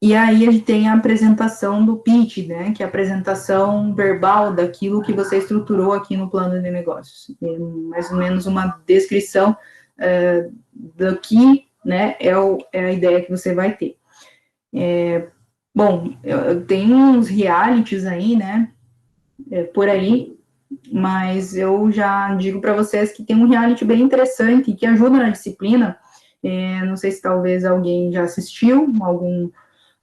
E aí a gente tem a apresentação do pitch, né, que é a apresentação verbal daquilo que você estruturou aqui no plano de negócios. É mais ou menos uma descrição do que, né, é a ideia que você vai ter. Bom, eu tenho uns realities aí, né, por aí, mas eu já digo para vocês que tem um reality bem interessante que ajuda na disciplina. Não sei se talvez alguém já assistiu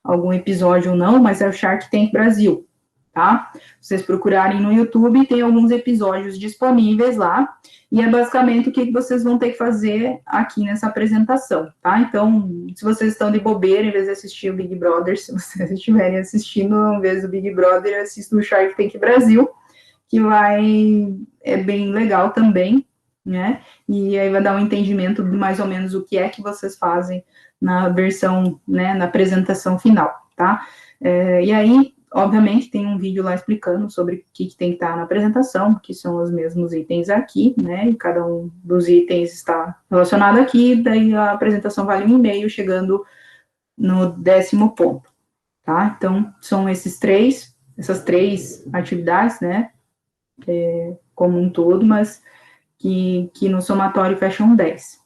algum episódio ou não, mas é o Shark Tank Brasil, tá? Vocês procurarem no YouTube, tem alguns episódios disponíveis lá, e é basicamente o que vocês vão ter que fazer aqui nessa apresentação, tá? Então, se vocês estão de bobeira, em vez de assistir o Big Brother, se vocês estiverem assistindo, em vez do Big Brother, assistam o Shark Tank Brasil, que é bem legal também, né? E aí vai dar um entendimento de mais ou menos o que é que vocês fazem na versão, né, na apresentação final, tá? E aí, obviamente, tem um vídeo lá explicando sobre o que tem que estar na apresentação, que são os mesmos itens aqui, né? E cada um dos itens está relacionado aqui, daí a apresentação vale 1,5, chegando no 10º ponto, tá? Então, são essas três atividades, né? Como um todo, mas que no somatório fecham 10.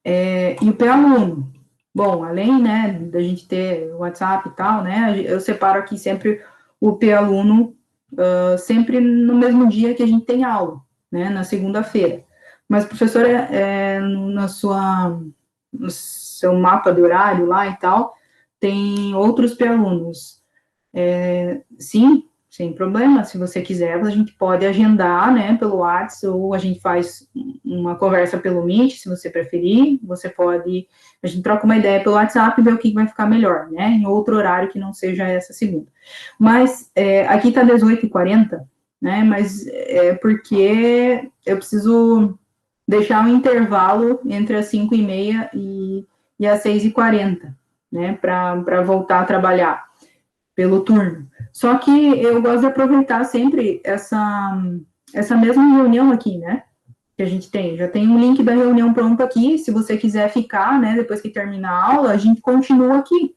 E o P-aluno? Bom, além, né, da gente ter o WhatsApp e tal, né, eu separo aqui sempre o P-aluno sempre no mesmo dia que a gente tem aula, né, na segunda-feira. Mas, professora, no seu mapa de horário lá e tal, tem outros P-alunos. Sim, sem problema, se você quiser, a gente pode agendar, né, pelo WhatsApp, ou a gente faz uma conversa pelo Meet, se você preferir, a gente troca uma ideia pelo WhatsApp e vê o que vai ficar melhor, né, em outro horário que não seja essa segunda. Mas, aqui tá 18h40, né, mas é porque eu preciso deixar um intervalo entre as 5h30 e as 6h40, né, para voltar a trabalhar pelo turno. Só que eu gosto de aproveitar sempre essa mesma reunião aqui, né, que a gente tem. Já tem um link da reunião pronto aqui, se você quiser ficar, né, depois que terminar a aula, a gente continua aqui,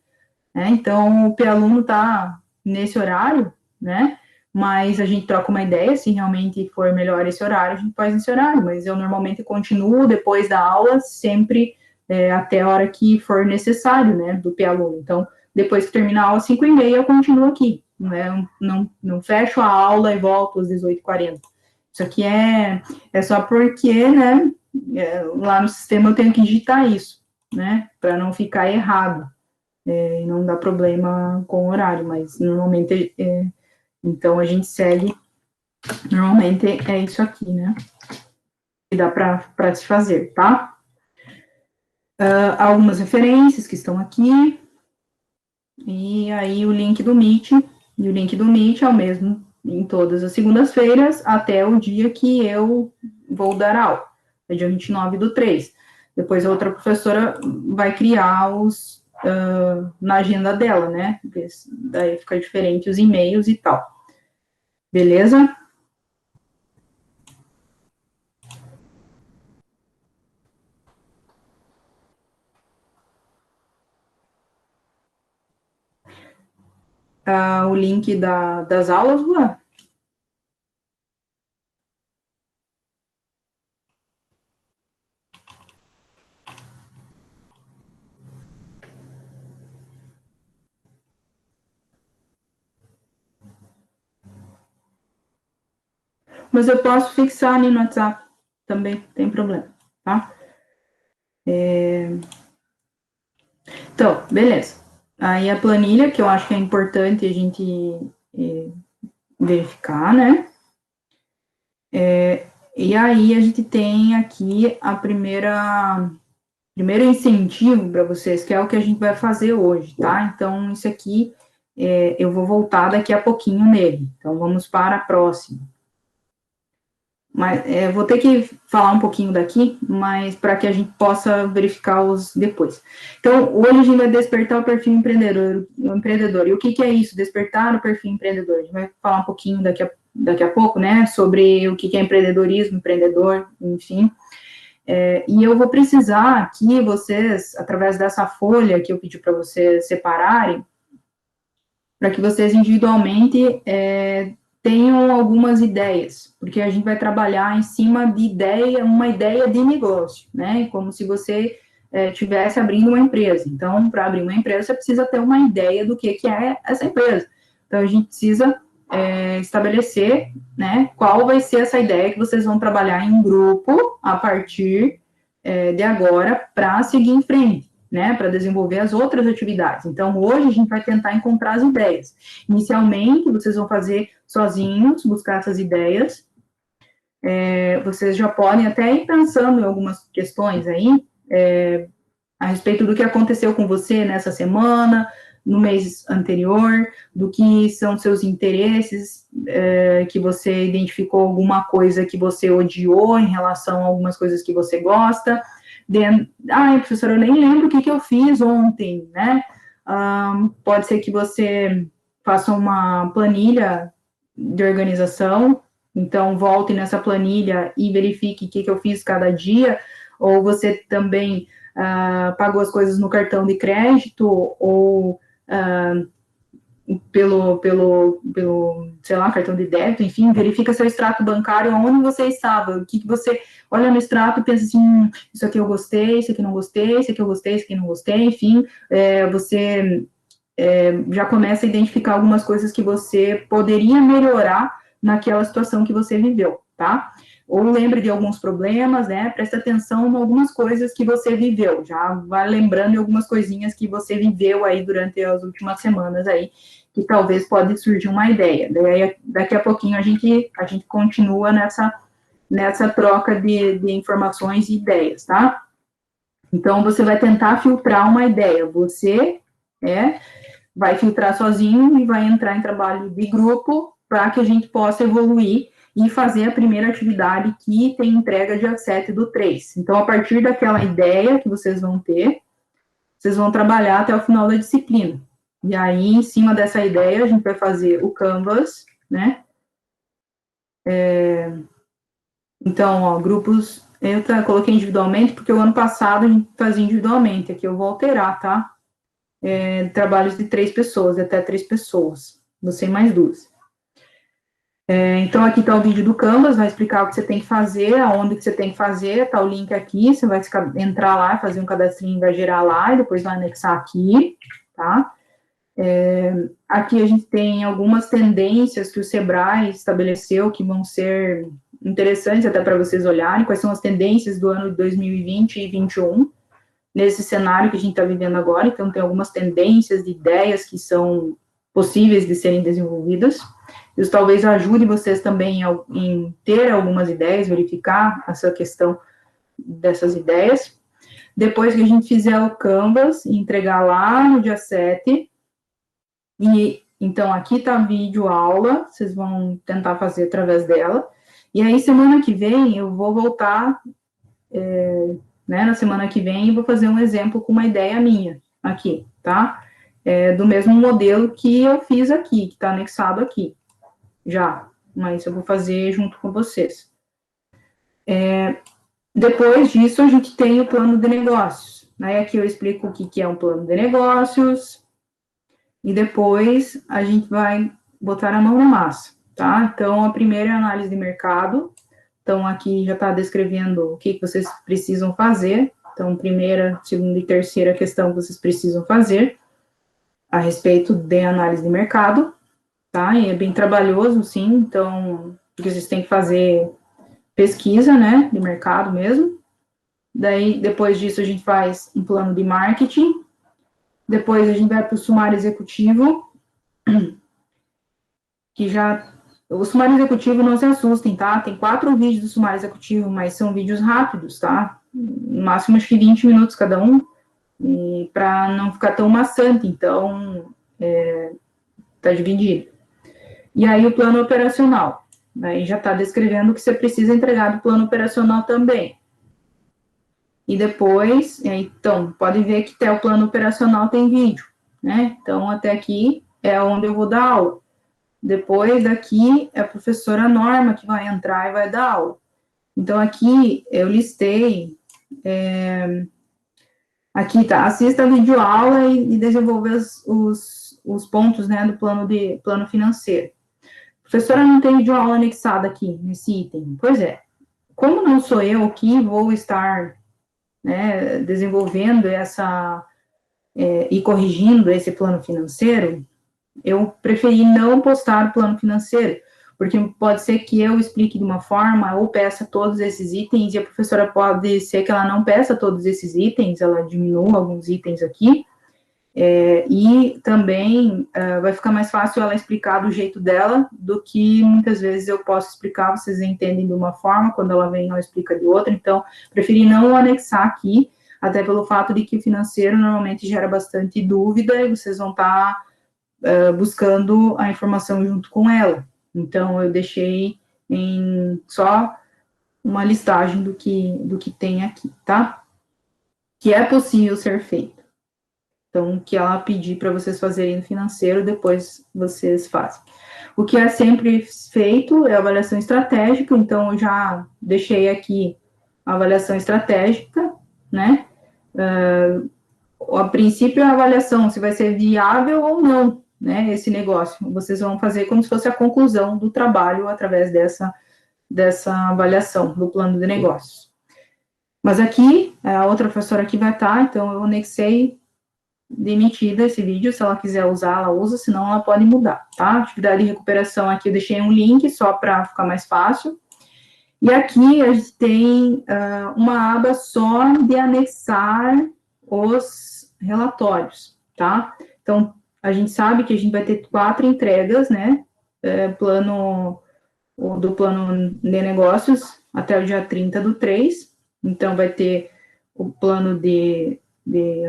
né, então o P-aluno tá nesse horário, né, mas a gente troca uma ideia, se realmente for melhor esse horário, a gente faz esse horário, mas eu normalmente continuo depois da aula, sempre até a hora que for necessário, né, do P-aluno. Então, depois que terminar a aula, 5h30, eu continuo aqui, né? Não fecho a aula e volto às 18h40. Isso aqui é só porque, né, lá no sistema eu tenho que digitar isso, né, para não ficar errado, e não dar problema com o horário, mas normalmente, então a gente segue, normalmente é isso aqui, né, que dá para se fazer, tá? Algumas referências que estão aqui, e aí o link do Meet, e o link do Meet é o mesmo em todas as segundas-feiras, até o dia que eu vou dar aula, é dia 29/3. Depois a outra professora vai criar na agenda dela, né, daí fica diferente os e-mails e tal. Beleza? O link das aulas, Luan? Mas eu posso fixar ali no WhatsApp também, tem problema, tá? Então, beleza. Aí a planilha, que eu acho que é importante a gente verificar, né? E aí a gente tem aqui primeiro incentivo para vocês, que é o que a gente vai fazer hoje, tá? Então, isso aqui eu vou voltar daqui a pouquinho nele. Então, vamos para a próxima. Mas vou ter que falar um pouquinho daqui, mas para que a gente possa verificar os depois. Então, hoje a gente vai despertar o perfil empreendedor. E o que é isso? Despertar o perfil empreendedor. A gente vai falar um pouquinho daqui a pouco, né, sobre o que é empreendedorismo, empreendedor, enfim. E eu vou precisar que vocês, através dessa folha que eu pedi para vocês separarem, para que vocês individualmente tenham algumas ideias, porque a gente vai trabalhar em cima de uma ideia de negócio, né? Como se você estivesse abrindo uma empresa. Então, para abrir uma empresa, você precisa ter uma ideia do que é essa empresa. Então, a gente precisa estabelecer, né, qual vai ser essa ideia que vocês vão trabalhar em grupo a partir de agora para seguir em frente, né, para desenvolver as outras atividades. Então, hoje a gente vai tentar encontrar as ideias. Inicialmente, vocês vão fazer sozinhos, buscar essas ideias. Vocês já podem até ir pensando em algumas questões aí, a respeito do que aconteceu com você nessa semana, no mês anterior, do que são seus interesses, que você identificou alguma coisa que você odiou em relação a algumas coisas que você gosta. Professora, eu nem lembro o que eu fiz ontem, né? Pode ser que você faça uma planilha de organização, então volte nessa planilha e verifique o que eu fiz cada dia, ou você também pagou as coisas no cartão de crédito, ou pelo, sei lá, cartão de débito, enfim, verifica seu extrato bancário, onde você estava, o que você olha no extrato e pensa assim, isso aqui eu gostei, isso aqui não gostei, isso aqui eu gostei, isso aqui não gostei, enfim, você já começa a identificar algumas coisas que você poderia melhorar naquela situação que você viveu, tá? Ou lembre de alguns problemas, né? Presta atenção em algumas coisas que você viveu, já vai lembrando de algumas coisinhas que você viveu aí durante as últimas semanas aí, que talvez pode surgir uma ideia. Daí, daqui a pouquinho a gente continua nessa troca de informações e ideias, tá? Então, você vai tentar filtrar uma ideia. Você vai filtrar sozinho e vai entrar em trabalho de grupo para que a gente possa evoluir e fazer a primeira atividade que tem entrega dia 7/3. Então, a partir daquela ideia que vocês vão ter, vocês vão trabalhar até o final da disciplina. E aí, em cima dessa ideia, a gente vai fazer o Canvas, né? Então, ó, grupos, eu coloquei individualmente, porque o ano passado a gente fazia individualmente, aqui eu vou alterar, tá? Trabalhos de 3 pessoas, até 3 pessoas, você mais 2. Então, aqui está o vídeo do Canvas, vai explicar o que você tem que fazer, aonde que você tem que fazer, está o link aqui, você vai entrar lá, fazer um cadastrinho, vai gerar lá, e depois vai anexar aqui, tá? Aqui a gente tem algumas tendências que o Sebrae estabeleceu, que vão ser interessantes até para vocês olharem, quais são as tendências do ano de 2020 e 2021, nesse cenário que a gente está vivendo agora. Então, tem algumas tendências de ideias que são possíveis de serem desenvolvidas. Isso talvez ajude vocês também em ter algumas ideias, verificar essa questão dessas ideias. Depois que a gente fizer o Canvas, entregar lá no dia 7, e então aqui está a vídeo aula, vocês vão tentar fazer através dela. E aí, semana que vem, eu vou voltar, na semana que vem, e vou fazer um exemplo com uma ideia minha aqui, tá? Do mesmo modelo que eu fiz aqui, que está anexado aqui, já, mas eu vou fazer junto com vocês. Depois disso, a gente tem o plano de negócios, né? Aqui eu explico o que é um plano de negócios, e depois a gente vai botar a mão na massa, tá? Então, a primeira é a análise de mercado. Então, aqui já está descrevendo o que vocês precisam fazer. Então, primeira, segunda e terceira questão que vocês precisam fazer a respeito de análise de mercado, tá? E é bem trabalhoso, sim, então, porque vocês têm que fazer pesquisa, né, de mercado mesmo. Daí, depois disso, a gente faz um plano de marketing. Depois, a gente vai para o sumário executivo, que já... O sumário executivo, não se assustem, tá? Tem 4 vídeos do sumário executivo, mas são vídeos rápidos, tá? No máximo, acho que 20 minutos cada um, e para não ficar tão maçante. Então, Está dividido. E aí o plano operacional. Aí já está descrevendo o que você precisa entregar do plano operacional também. E depois, então, pode ver que até o plano operacional tem vídeo, né? Então, até aqui é onde eu vou dar aula. Depois daqui é a professora Norma que vai entrar e vai dar aula. Então, aqui eu listei, aqui tá, assista a videoaula e desenvolver os pontos, né, do plano financeiro. Professora, não tem videoaula anexada aqui, nesse item. Pois é, como não sou eu que vou estar, né, desenvolvendo e corrigindo esse plano financeiro, eu preferi não postar o plano financeiro, porque pode ser que eu explique de uma forma ou peça todos esses itens, e a professora pode ser que ela não peça todos esses itens, ela diminua alguns itens aqui, e também vai ficar mais fácil ela explicar do jeito dela, do que muitas vezes eu posso explicar, vocês entendem de uma forma, quando ela vem, ela explica de outra. Então, preferi não anexar aqui, até pelo fato de que o financeiro normalmente gera bastante dúvida, e vocês vão estar buscando a informação junto com ela. Então, eu deixei em só uma listagem do que tem aqui, tá? Que é possível ser feito. Então, o que ela pedir para vocês fazerem no financeiro, depois vocês fazem. O que é sempre feito é a avaliação estratégica, então eu já deixei aqui a avaliação estratégica, né? A princípio, a avaliação, se vai ser viável ou não, né, esse negócio. Vocês vão fazer como se fosse a conclusão do trabalho através dessa avaliação do plano de negócios. Mas aqui, a outra professora aqui vai estar, então eu anexei demitida esse vídeo, se ela quiser usar, ela usa, senão ela pode mudar, tá? Atividade de recuperação aqui, eu deixei um link só para ficar mais fácil. E aqui a gente tem uma aba só de anexar os relatórios, tá? Então, a gente sabe que a gente vai ter 4 entregas, né? Do plano de negócios até o dia 30/3. Então, vai ter o plano de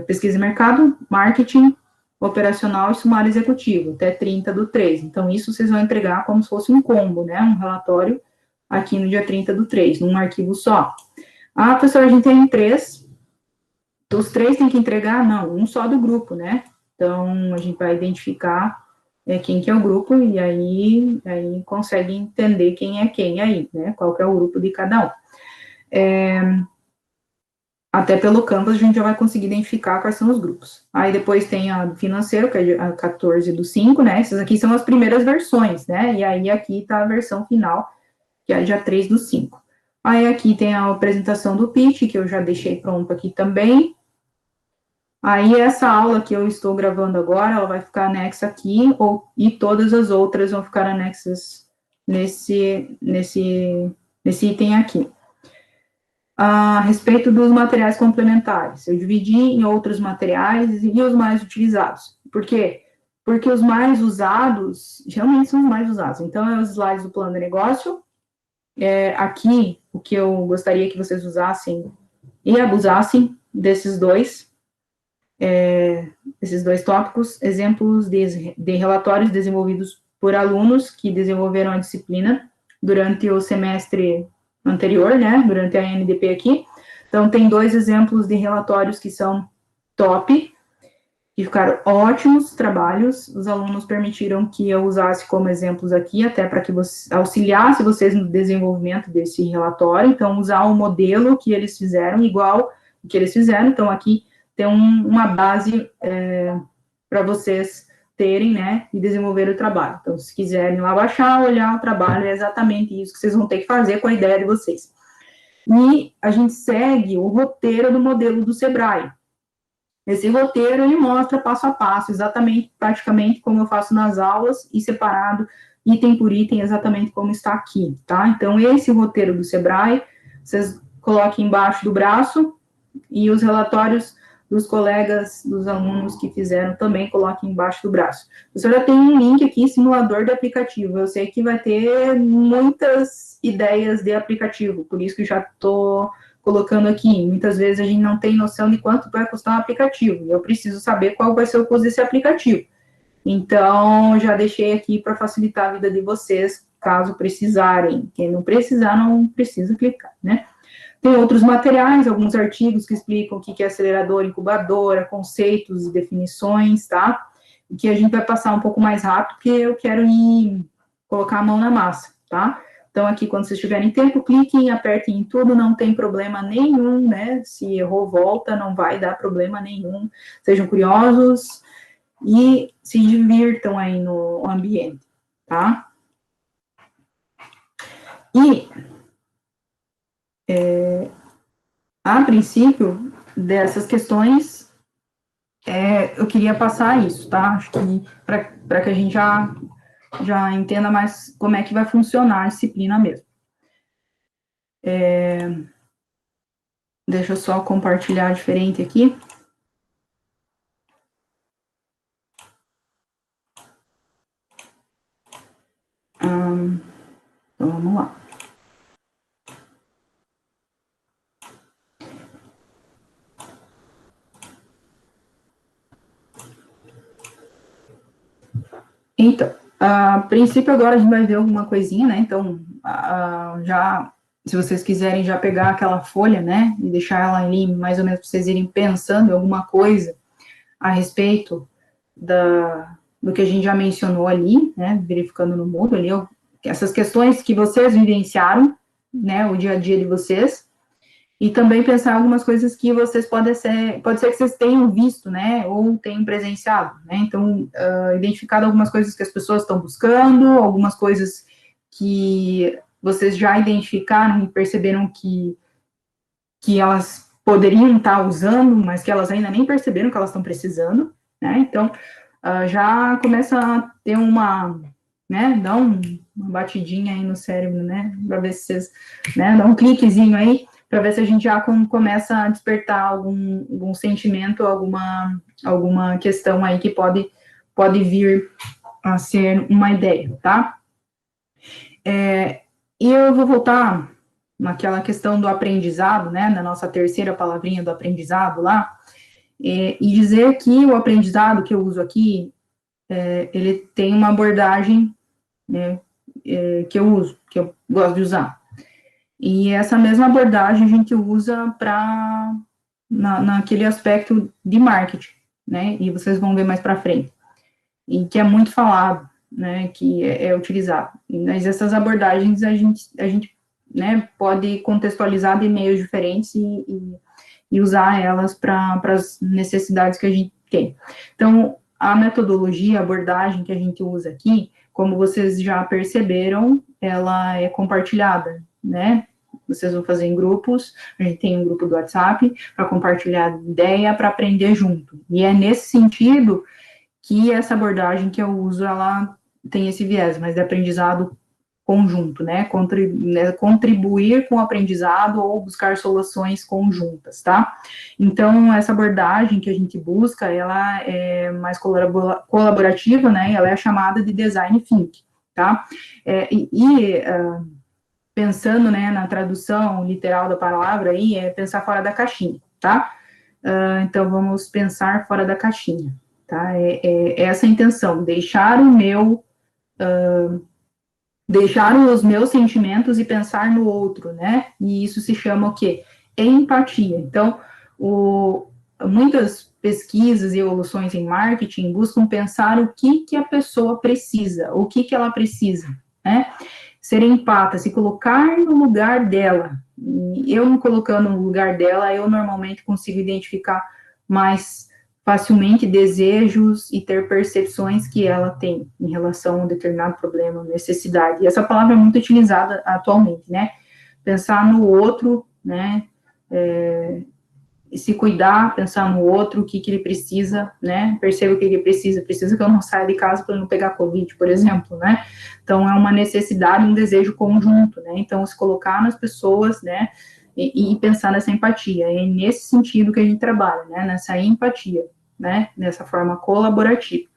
pesquisa de mercado, marketing, operacional e sumário executivo, até 30/3. Então, isso vocês vão entregar como se fosse um combo, né? Um relatório aqui no dia 30/3, num arquivo só. Ah, professora, a gente tem 3. Os 3 tem que entregar? Não, um só do grupo, né? Então, a gente vai identificar quem que é o grupo, e aí consegue entender quem é quem aí, né? Qual que é o grupo de cada um. Até pelo Canvas a gente já vai conseguir identificar quais são os grupos. Aí depois tem a financeiro, que é a 14/5, né? Essas aqui são as primeiras versões, né? E aí aqui tá a versão final, que é dia 3/5. Aí aqui tem a apresentação do pitch, que eu já deixei pronto aqui também. Aí essa aula que eu estou gravando agora, ela vai ficar anexa aqui, e todas as outras vão ficar anexas nesse item aqui. A respeito dos materiais complementares, eu dividi em outros materiais e os mais utilizados. Por quê? Porque os mais usados, realmente são os mais usados. Então, é os slides do plano de negócio. Aqui, o que eu gostaria que vocês usassem e abusassem desses dois tópicos, exemplos de relatórios desenvolvidos por alunos que desenvolveram a disciplina durante o semestre anterior, né, durante a NDP aqui. Então, tem 2 exemplos de relatórios que são top, que ficaram ótimos trabalhos. Os alunos permitiram que eu usasse como exemplos aqui, até para que auxiliasse vocês no desenvolvimento desse relatório. Então, usar o modelo que eles fizeram, igual o que eles fizeram. Então, aqui tem uma base para vocês terem, né, e desenvolver o trabalho. Então, se quiserem lá baixar, olhar o trabalho, é exatamente isso que vocês vão ter que fazer com a ideia de vocês. E a gente segue o roteiro do modelo do Sebrae. Esse roteiro, ele mostra passo a passo, exatamente, praticamente, como eu faço nas aulas, e separado, item por item, exatamente como está aqui, tá? Então, esse roteiro do Sebrae, vocês coloquem embaixo do braço, e os relatórios dos colegas, dos alunos que fizeram, também coloquem embaixo do braço. A professora tem um link aqui, simulador de aplicativo. Eu sei que vai ter muitas ideias de aplicativo, por isso que já estou colocando aqui. Muitas vezes a gente não tem noção de quanto vai custar um aplicativo, e eu preciso saber qual vai ser o custo desse aplicativo. Então, já deixei aqui para facilitar a vida de vocês, caso precisarem. Quem não precisar, não precisa clicar, né? Tem outros materiais, alguns artigos que explicam o que é aceleradora, incubadora, conceitos e definições, tá? E que a gente vai passar um pouco mais rápido, porque eu quero ir colocar a mão na massa, tá? Então, aqui, quando vocês tiverem tempo, cliquem, apertem em tudo, não tem problema nenhum, né? Se errou, volta, não vai dar problema nenhum. Sejam curiosos e se divirtam aí no ambiente, tá? E, a princípio, dessas questões, eu queria passar isso, tá? Acho que para que a gente já entenda mais como é que vai funcionar a disciplina mesmo. Deixa eu só compartilhar diferente aqui. Então, vamos lá. Então, a princípio agora a gente vai ver alguma coisinha, né? Então, já, se vocês quiserem já pegar aquela folha, né? E deixar ela ali mais ou menos para vocês irem pensando em alguma coisa a respeito do que a gente já mencionou ali, né? Verificando no Moodle ali, essas questões que vocês vivenciaram, né? O dia a dia de vocês. E também pensar algumas coisas que vocês pode ser que vocês tenham visto, né, ou tenham presenciado, né, então, identificado algumas coisas que as pessoas estão buscando, algumas coisas que vocês já identificaram e perceberam que elas poderiam estar usando, mas que elas ainda nem perceberam que elas estão precisando, né, então, já começa a ter né, dá uma batidinha aí no cérebro, né, para ver se vocês, né, dá um cliquezinho aí, para ver se a gente já começa a despertar algum sentimento, alguma questão aí que pode vir a ser uma ideia, tá? E eu vou voltar naquela questão do aprendizado, né, na nossa terceira palavrinha do aprendizado lá, e dizer que o aprendizado que eu uso aqui, ele tem uma abordagem, né, que eu uso, que eu gosto de usar. E essa mesma abordagem a gente usa naquele aspecto de marketing, né? E vocês vão ver mais para frente. E que é muito falado, né? Que é utilizado. Mas essas abordagens a gente né, pode contextualizar de meios diferentes e usar elas para as necessidades que a gente tem. Então, a metodologia, a abordagem que a gente usa aqui, como vocês já perceberam, ela é compartilhada, né? Vocês vão fazer em grupos, a gente tem um grupo do WhatsApp para compartilhar ideia, para aprender junto. E é nesse sentido que essa abordagem que eu uso, ela tem esse viés, mas de aprendizado conjunto, né? Contribuir com o aprendizado ou buscar soluções conjuntas, tá? Então, essa abordagem que a gente busca, ela é mais colaborativa, né? Ela é chamada de Design Thinking, tá? Pensando, né, na tradução literal da palavra aí, é pensar fora da caixinha, tá? Então, vamos pensar fora da caixinha, tá? É essa a intenção, deixar os meus sentimentos e pensar no outro, né? E isso se chama o quê? Empatia. Então, muitas pesquisas e evoluções em marketing buscam pensar o que a pessoa precisa, o que ela precisa, né? Ser empata, se colocar no lugar dela. E eu me colocando no lugar dela, eu normalmente consigo identificar mais facilmente desejos e ter percepções que ela tem em relação a um determinado problema, necessidade. E essa palavra é muito utilizada atualmente, né? Pensar no outro, né? Se cuidar, pensar no outro, o que ele precisa, né? Perceba o que ele precisa que eu não saia de casa para não pegar Covid, por exemplo, né? Então, é uma necessidade, um desejo conjunto, né? Então, se colocar nas pessoas, né? E pensar nessa empatia. É nesse sentido que a gente trabalha, né? Nessa empatia, né? Nessa forma colaborativa.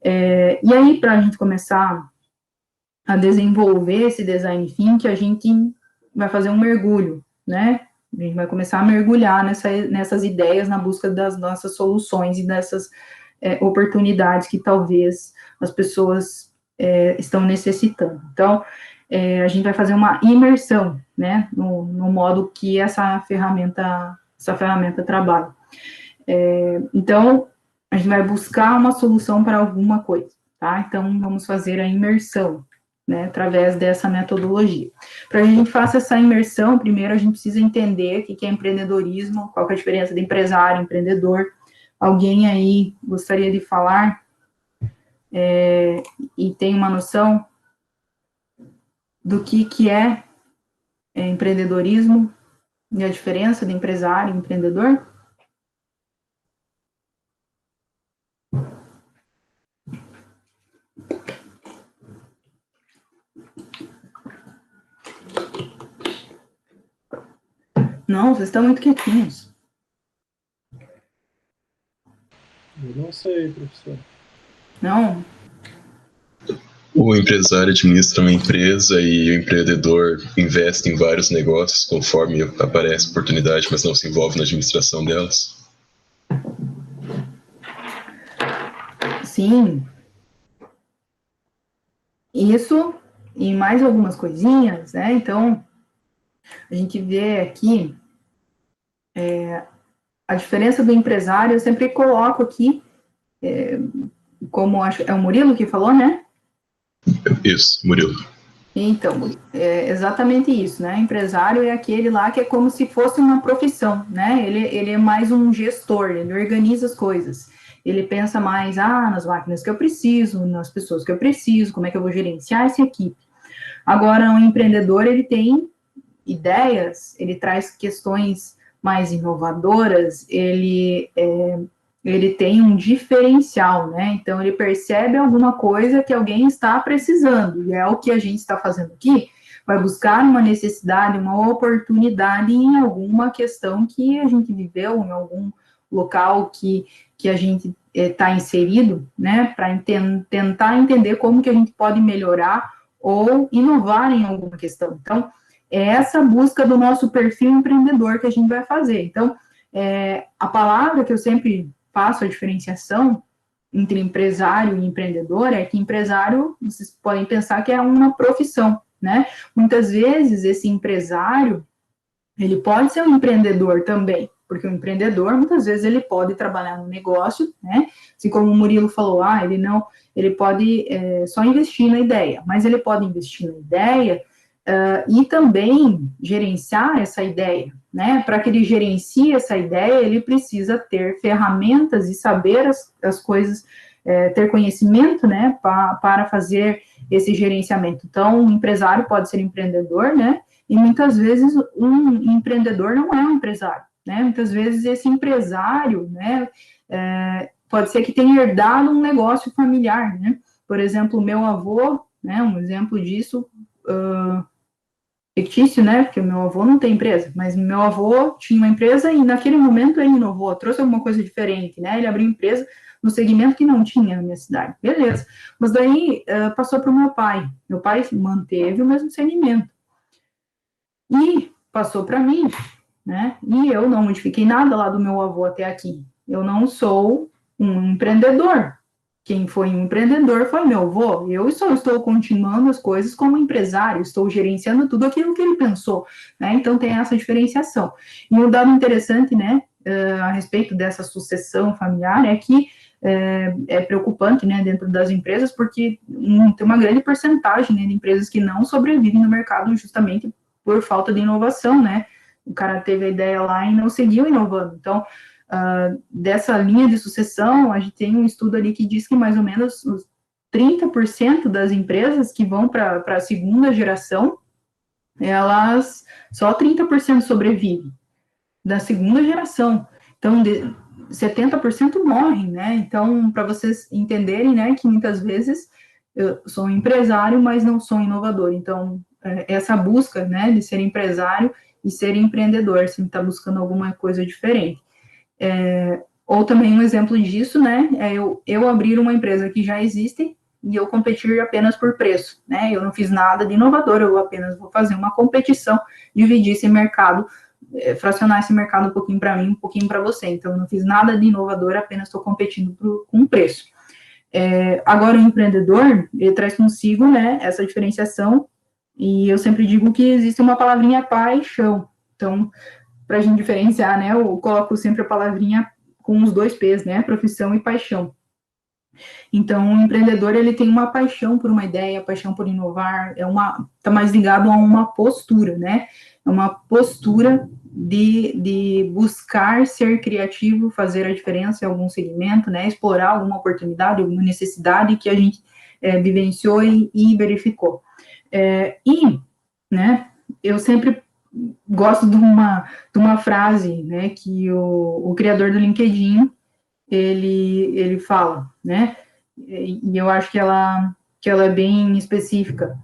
E aí, para a gente começar a desenvolver esse design thinking, a gente vai fazer um mergulho, né? A gente vai começar a mergulhar nessas ideias na busca das nossas soluções e oportunidades que talvez as pessoas estão necessitando. Então, a gente vai fazer uma imersão, né, no modo que essa ferramenta trabalha. Então, a gente vai buscar uma solução para alguma coisa, tá? Então, vamos fazer a imersão, né, através dessa metodologia. Para que a gente faça essa imersão, primeiro a gente precisa entender o que é empreendedorismo, qual que é a diferença de empresário, empreendedor. Alguém aí gostaria de falar e tem uma noção do que é empreendedorismo e a diferença de empresário e empreendedor? Não, vocês estão muito quietinhos. Eu não sei, professor. Não? O empresário administra uma empresa e o empreendedor investe em vários negócios conforme aparece oportunidade, mas não se envolve na administração delas. Sim. Isso e mais algumas coisinhas, né? Então, a gente vê aqui a diferença do empresário, eu sempre coloco aqui, como acho, é o Murilo que falou, né? Isso, Murilo. Então, é exatamente isso, né? Empresário é aquele lá que é como se fosse uma profissão, né? Ele é mais um gestor, ele organiza as coisas. Ele pensa mais, nas máquinas que eu preciso, nas pessoas que eu preciso, como é que eu vou gerenciar essa equipe. Agora, um empreendedor, ele tem ideias, ele traz questões mais inovadoras, ele tem um diferencial, né? Então, ele percebe alguma coisa que alguém está precisando, e é o que a gente está fazendo aqui, vai buscar uma necessidade, uma oportunidade em alguma questão que a gente viveu, em algum local que a gente está inserido, né? Para tentar entender como que a gente pode melhorar ou inovar em alguma questão. Então, é essa busca do nosso perfil empreendedor que a gente vai fazer. Então, a palavra que eu sempre faço a diferenciação entre empresário e empreendedor é que empresário, vocês podem pensar que é uma profissão, né? Muitas vezes esse empresário, ele pode ser um empreendedor também, porque o empreendedor, muitas vezes, ele pode trabalhar no negócio, né? Assim como o Murilo falou, ele pode só investir na ideia, mas ele pode investir na ideia e também gerenciar essa ideia, né? Para que ele gerencie essa ideia, ele precisa ter ferramentas e saber as coisas, ter conhecimento, né? Para fazer esse gerenciamento. Então, um empresário pode ser empreendedor, né? E muitas vezes um empreendedor não é um empresário, né? Muitas vezes esse empresário, né? Pode ser que tenha herdado um negócio familiar, né? Por exemplo, o meu avô, né? Um exemplo disso, fictício, né, porque meu avô não tem empresa, mas meu avô tinha uma empresa e naquele momento ele inovou, trouxe alguma coisa diferente, né, ele abriu empresa no segmento que não tinha na minha cidade, beleza, mas daí passou para o meu pai manteve o mesmo segmento, e passou para mim, né, e eu não modifiquei nada lá do meu avô até aqui, eu não sou um empreendedor. Quem foi um empreendedor foi meu avô. Eu só estou continuando as coisas como empresário, estou gerenciando tudo aquilo que ele pensou, né? Então tem essa diferenciação. E um dado interessante, né, a respeito dessa sucessão familiar é que é preocupante, né, dentro das empresas, porque tem uma grande porcentagem, né, de empresas que não sobrevivem no mercado justamente por falta de inovação, né? O cara teve a ideia lá e não seguiu inovando. Então, dessa linha de sucessão, a gente tem um estudo ali que diz que mais ou menos os 30% das empresas que vão para a segunda geração, elas, só 30% sobrevivem da segunda geração. Então, 70% morrem, né? Então, para vocês entenderem, né, que muitas vezes eu sou um empresário, mas não sou inovador. Então, essa busca, né, de ser empresário e ser empreendedor, sempre está buscando alguma coisa diferente. Ou também um exemplo disso, né, é eu abrir uma empresa que já existe e eu competir apenas por preço, né, eu não fiz nada de inovador, eu apenas vou fazer uma competição, dividir esse mercado fracionar esse mercado um pouquinho para mim, um pouquinho para você. Então, eu não fiz nada de inovador, apenas estou competindo com preço. Agora, o empreendedor, ele traz consigo, né, essa diferenciação, e eu sempre digo que existe uma palavrinha paixão. Então, para a gente diferenciar, né, eu coloco sempre a palavrinha com os 2 P's, né, profissão e paixão. Então, o empreendedor, ele tem uma paixão por uma ideia, paixão por inovar, tá mais ligado a uma postura, né, é uma postura de buscar ser criativo, fazer a diferença em algum segmento, né, explorar alguma oportunidade, alguma necessidade que a gente vivenciou e verificou. Né, eu sempre gosto de uma frase, né, que o criador do LinkedIn, ele fala, né, e eu acho que ela é bem específica,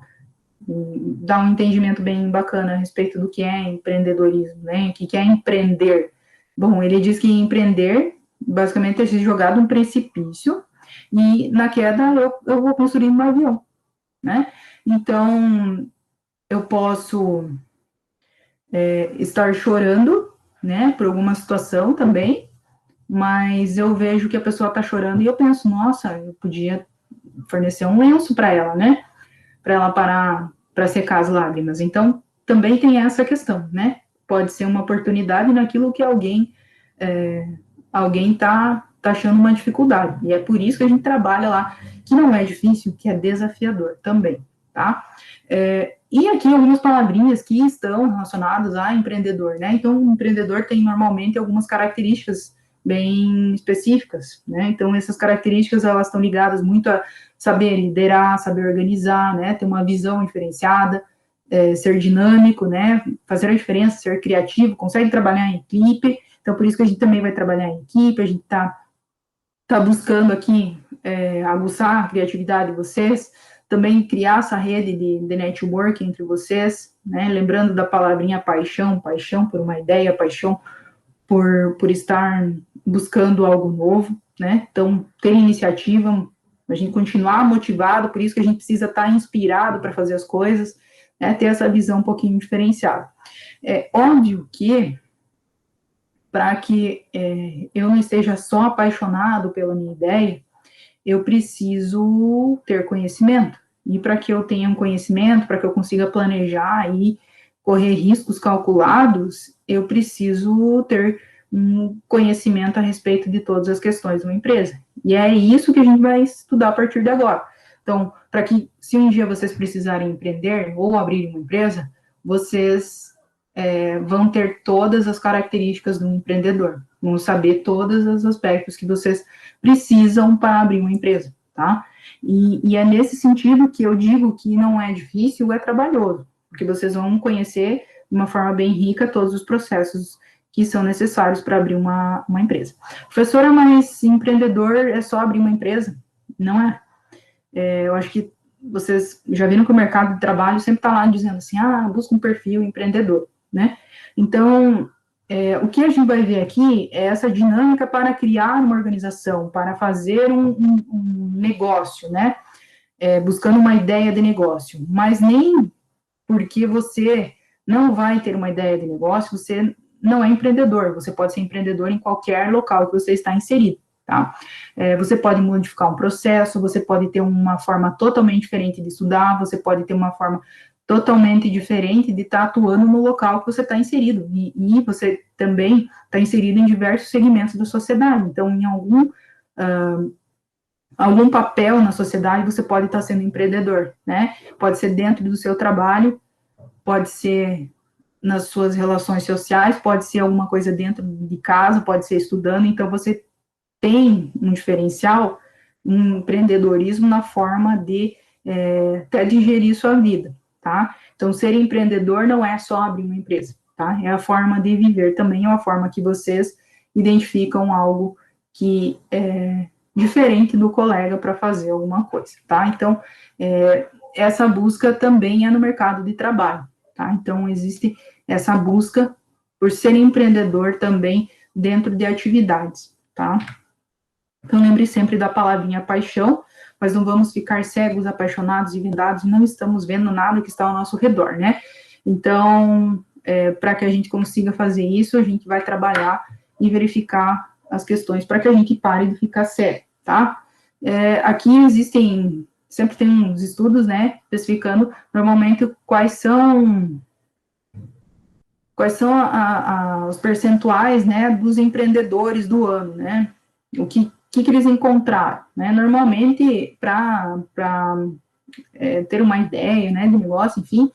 dá um entendimento bem bacana a respeito do que é empreendedorismo, né, o que é empreender. Bom, ele diz que empreender, basicamente, é se jogar de um precipício, e na queda eu vou construir um avião, né, então eu posso estar chorando, né, por alguma situação também, mas eu vejo que a pessoa está chorando e eu penso, nossa, eu podia fornecer um lenço para ela, né, para ela parar, para secar as lágrimas. Então, também tem essa questão, né, pode ser uma oportunidade naquilo que alguém está achando uma dificuldade, e é por isso que a gente trabalha lá, que não é difícil, que é desafiador também, tá? E aqui algumas palavrinhas que estão relacionadas a empreendedor, né? Então, o empreendedor tem normalmente algumas características bem específicas, né? Então, essas características, elas estão ligadas muito a saber liderar, saber organizar, né? Ter uma visão diferenciada, ser dinâmico, né? Fazer a diferença, ser criativo, consegue trabalhar em equipe. Então, por isso que a gente também vai trabalhar em equipe, a gente tá buscando aqui aguçar a criatividade de vocês, também criar essa rede de network entre vocês, né, lembrando da palavrinha paixão por uma ideia, paixão por estar buscando algo novo, né, então ter iniciativa, a gente continuar motivado, por isso que a gente precisa estar inspirado para fazer as coisas, né, ter essa visão um pouquinho diferenciada. É óbvio que, para que eu não esteja só apaixonado pela minha ideia, eu preciso ter conhecimento. E para que eu tenha um conhecimento, para que eu consiga planejar e correr riscos calculados, eu preciso ter um conhecimento a respeito de todas as questões de uma empresa. E é isso que a gente vai estudar a partir de agora. Então, para que, se um dia vocês precisarem empreender ou abrir uma empresa, vocês vão ter todas as características de um empreendedor, vão saber todos os aspectos que vocês precisam para abrir uma empresa, tá? E é nesse sentido que eu digo que não é difícil, é trabalhoso, porque vocês vão conhecer de uma forma bem rica todos os processos que são necessários para abrir uma empresa. Professora, mas empreendedor é só abrir uma empresa? Não é. Eu acho que vocês já viram que o mercado de trabalho sempre está lá dizendo assim, busca um perfil empreendedor, né? Então, o que a gente vai ver aqui é essa dinâmica para criar uma organização, para fazer um negócio, né? Buscando uma ideia de negócio, mas nem porque você não vai ter uma ideia de negócio, você não é empreendedor, você pode ser empreendedor em qualquer local que você está inserido, tá? Você pode modificar um processo, você pode ter uma forma totalmente diferente de estudar, você pode ter uma forma totalmente diferente de estar atuando no local que você está inserido, e você também está inserido em diversos segmentos da sociedade, então, em algum papel na sociedade, você pode estar sendo empreendedor, né? Pode ser dentro do seu trabalho, pode ser nas suas relações sociais, pode ser alguma coisa dentro de casa, pode ser estudando, então você tem um diferencial, um empreendedorismo na forma de até digerir sua vida, tá? Então, ser empreendedor não é só abrir uma empresa, tá? É a forma de viver também, é uma forma que vocês identificam algo que é diferente do colega para fazer alguma coisa, tá? Então, essa busca também é no mercado de trabalho, tá? Então, existe essa busca por ser empreendedor também dentro de atividades, tá? Então, lembre sempre da palavrinha paixão, mas não vamos ficar cegos, apaixonados e vendados, não estamos vendo nada que está ao nosso redor, né? Então, para que a gente consiga fazer isso, a gente vai trabalhar e verificar as questões para que a gente pare de ficar cego, tá? Aqui existem, sempre tem uns estudos, né, especificando normalmente quais são os percentuais, né, dos empreendedores do ano, né? O que eles encontraram, né? Normalmente, para ter uma ideia, né, de negócio, enfim,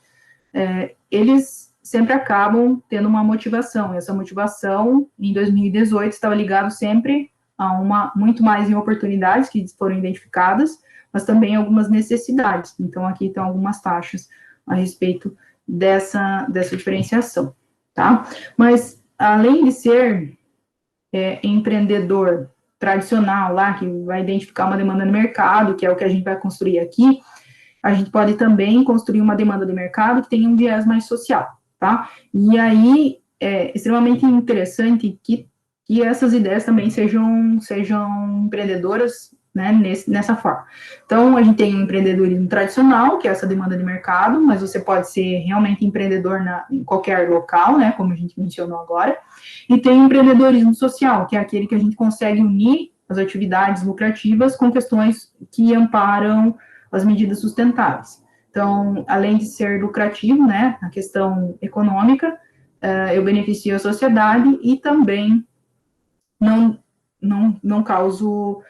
eles sempre acabam tendo uma motivação. Essa motivação, em 2018, estava ligado sempre a muito mais em oportunidades que foram identificadas, mas também algumas necessidades. Então, aqui estão algumas taxas a respeito dessa diferenciação, tá? Mas, além de ser empreendedor tradicional lá, que vai identificar uma demanda no mercado, que é o que a gente vai construir aqui, a gente pode também construir uma demanda de mercado que tenha um viés mais social, tá? E aí, é extremamente interessante que essas ideias também sejam empreendedoras, né, nessa forma. Então, a gente tem o empreendedorismo tradicional, que é essa demanda de mercado, mas você pode ser realmente empreendedor em qualquer local, né, como a gente mencionou agora, e tem o empreendedorismo social, que é aquele que a gente consegue unir as atividades lucrativas com questões que amparam as medidas sustentáveis. Então, além de ser lucrativo, né, a questão econômica, eu beneficio a sociedade e também não causo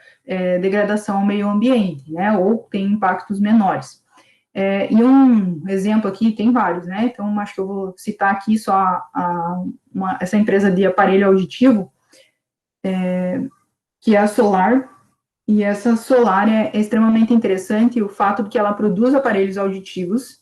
degradação ao meio ambiente, né, ou tem impactos menores. E um exemplo aqui, tem vários, né, então acho que eu vou citar aqui só essa empresa de aparelho auditivo, que é a Solar, e essa Solar é extremamente interessante, o fato de que ela produz aparelhos auditivos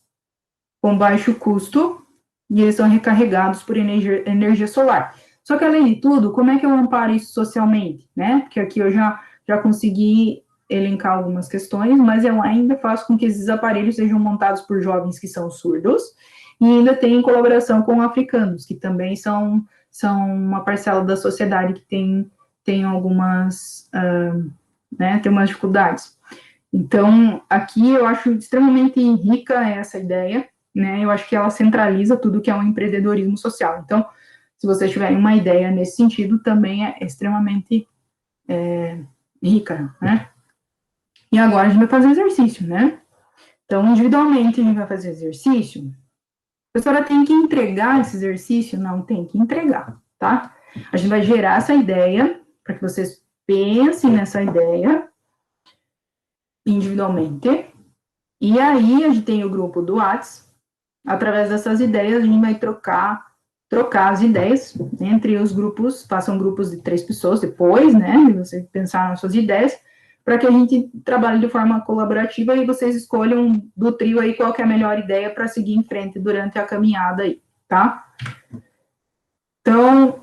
com baixo custo, e eles são recarregados por energia solar. Só que, além de tudo, como é que eu amparo isso socialmente, né? Porque aqui eu já consegui elencar algumas questões, mas eu ainda faço com que esses aparelhos sejam montados por jovens que são surdos, e ainda tem colaboração com africanos, que também são uma parcela da sociedade que tem algumas, né, tem umas dificuldades. Então, aqui eu acho extremamente rica essa ideia, né? Eu acho que ela centraliza tudo que é um empreendedorismo social. Então, se vocês tiverem uma ideia nesse sentido, também é extremamente rica, né? E agora a gente vai fazer exercício, né? Então, individualmente a gente vai fazer exercício. A professora tem que entregar esse exercício? Não, tem que entregar, tá? A gente vai gerar essa ideia, para que vocês pensem nessa ideia individualmente. E aí, a gente tem o grupo do WhatsApp. Através dessas ideias, a gente vai trocar as ideias entre os grupos, façam grupos de 3 pessoas depois, né, de você pensar nas suas ideias, para que a gente trabalhe de forma colaborativa e vocês escolham do trio aí qual que é a melhor ideia para seguir em frente durante a caminhada aí, tá? Então,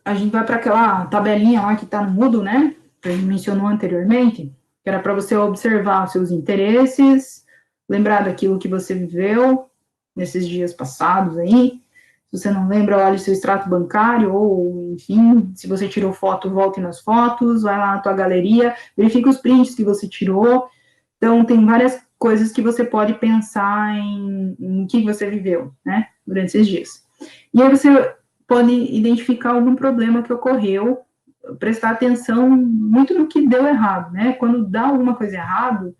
a gente vai para aquela tabelinha lá que está no Moodle, né, que a gente mencionou anteriormente, que era para você observar os seus interesses, lembrar daquilo que você viveu nesses dias passados aí. Se você não lembra, olhe seu extrato bancário, ou, enfim, se você tirou foto, volte nas fotos, vai lá na tua galeria, verifica os prints que você tirou. Então, tem várias coisas que você pode pensar em que você viveu, né, durante esses dias. E aí você pode identificar algum problema que ocorreu, prestar atenção muito no que deu errado, né? Quando dá alguma coisa errado,